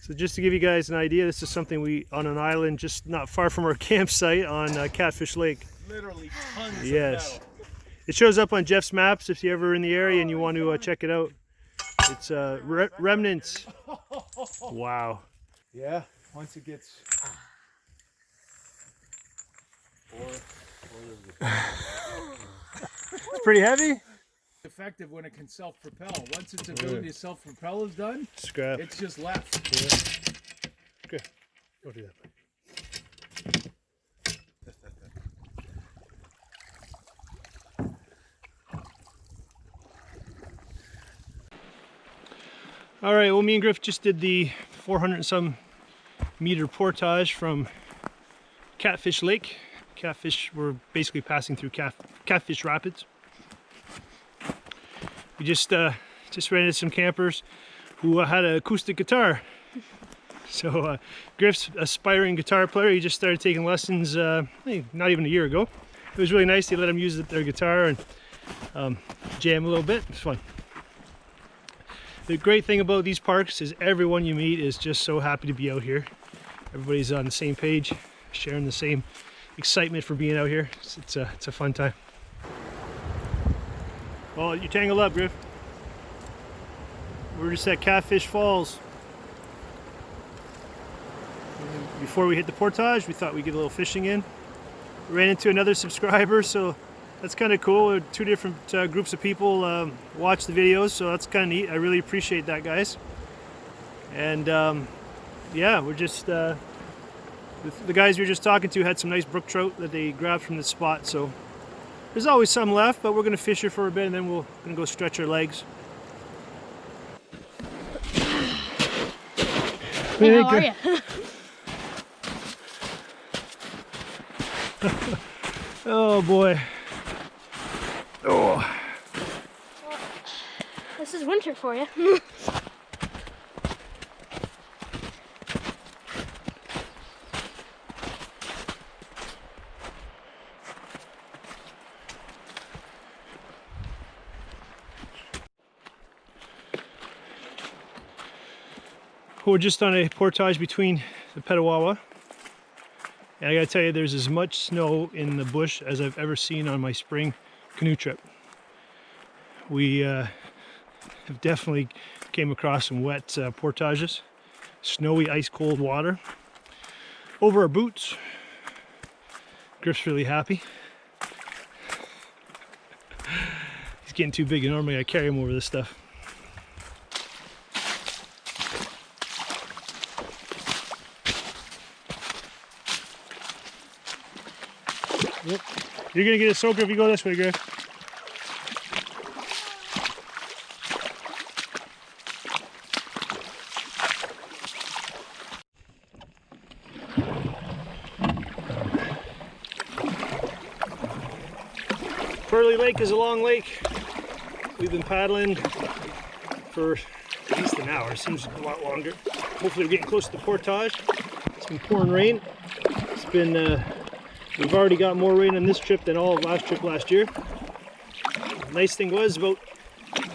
So just to give you guys an idea, this is something we on an island just not far from our campsite on Catfish Lake. Literally tons of Yes. metal. It shows up on Jeff's maps if you're ever in the area and you want to check it out. It's remnants. Wow. Yeah, once it gets... It's pretty heavy. effective when it can self-propel. Once its ability to self-propel is done, Scrap. it's just left. Okay. Go do that. All right, well, me and Griff just did the 400 and some meter portage from Catfish Lake. Catfish, we're basically passing through Catfish Rapids. We just ran into some campers who had an acoustic guitar. So Griff's aspiring guitar player. He just started taking lessons I think not even a year ago. It was really nice. They let him use their guitar and jam a little bit. It's fun. The great thing about these parks is everyone you meet is just so happy to be out here. Everybody's on the same page, sharing the same excitement for being out here. It's a fun time. Well, you tangled up, Griff. We're just at Catfish Falls. Before we hit the portage, we thought we'd get a little fishing in. We ran into another subscriber, so that's kind of cool. Two different groups of people watch the videos, so that's kind of neat. I really appreciate that, guys. And yeah, we're just the guys we were just talking to had some nice brook trout that they grabbed from this spot. So there's always some left, but we're gonna fish here for a bit, and then we're gonna go stretch our legs. Hey, how are you? Oh boy. Oh. This is winter for you. We're just on a portage between the Petawawa. And I gotta tell you, there's as much snow in the bush as I've ever seen on my spring canoe trip. We have definitely came across some wet portages. Snowy, ice cold water over our boots. Griff's really happy. He's getting too big, and normally I carry him over this stuff. Yep. You're gonna get a soaker if you go this way, Griff. Pearly Lake is a long lake. We've been paddling for at least an hour. Seems a lot longer. Hopefully we're getting close to the portage. It's been pouring rain. It's been we've already got more rain on this trip than all of last trip last year. The nice thing was, about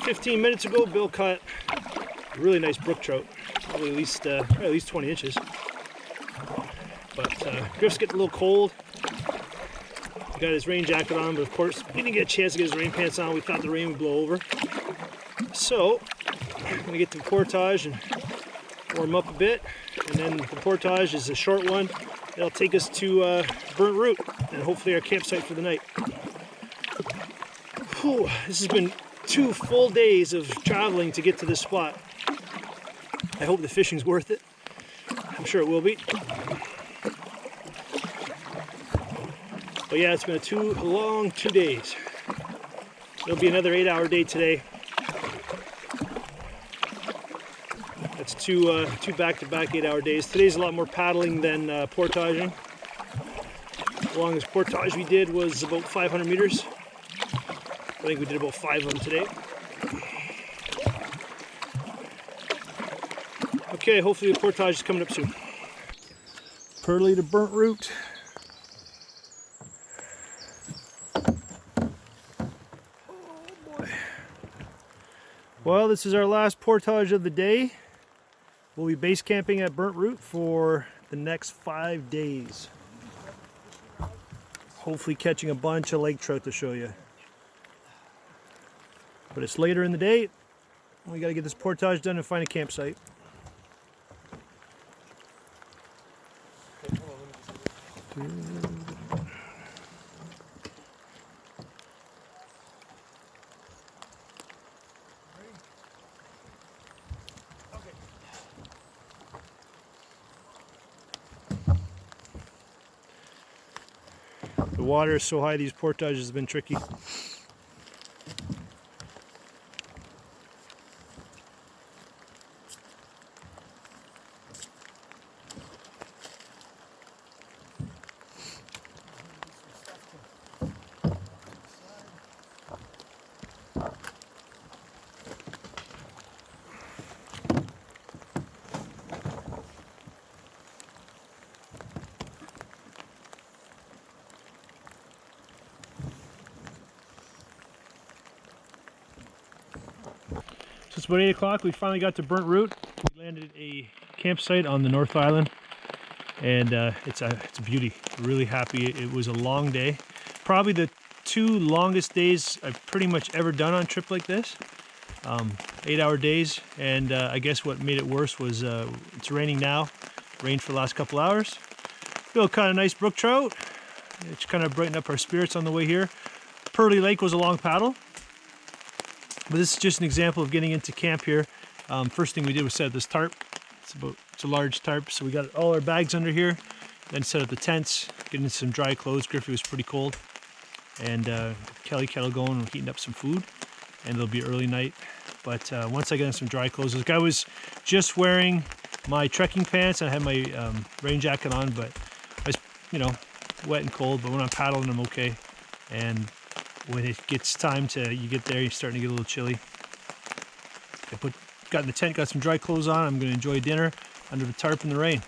15 minutes ago, Bill caught a really nice brook trout. Probably at least 20 inches. But Griff's getting a little cold. He got his rain jacket on, but of course, he didn't get a chance to get his rain pants on. We thought the rain would blow over. So, I'm gonna get to the portage and warm up a bit. And then the portage is a short one. It'll take us to Burnt Root and hopefully our campsite for the night. Whew, this has been 2 full days of traveling to get to this spot. I hope the fishing's worth it. I'm sure it will be. But yeah, it's been a long 2 days. It'll be another 8-hour day today. That's two back-to-back 8-hour days. Today's a lot more paddling than portaging. The longest portage we did was about 500 meters. I think we did about 5 of them today. Okay, hopefully the portage is coming up soon. Pearly to Burnt Root. Well, this is our last portage of the day. We'll be base camping at Burnt Root for the next 5 days. Hopefully catching a bunch of lake trout to show you. But it's later in the day. We got to get this portage done and find a campsite. The water is so high, these portages have been tricky. So it's about 8 o'clock. We finally got to Burnt Root. We landed at a campsite on the North Island, and it's a beauty. Really happy. It was a long day. Probably the 2 longest days I've pretty much ever done on a trip like this. 8-hour days, and I guess what made it worse was it's raining now. Rained for the last couple hours. Feel kind of nice brook trout. It's kind of brightened up our spirits on the way here. Pearly Lake was a long paddle. But this is just an example of getting into camp here. First thing we did was set up this tarp. It's a large tarp, so we got all our bags under here. Then set up the tents, getting some dry clothes. Griffey was pretty cold. And Kelly kettle going, we're heating up some food. And it'll be early night. But once I get in some dry clothes, this guy was just wearing my trekking pants. And I had my rain jacket on, but I was, wet and cold. But when I'm paddling, I'm okay. And when it gets time you get there, you're starting to get a little chilly. Got in the tent, got some dry clothes on. I'm going to enjoy dinner under the tarp in the rain.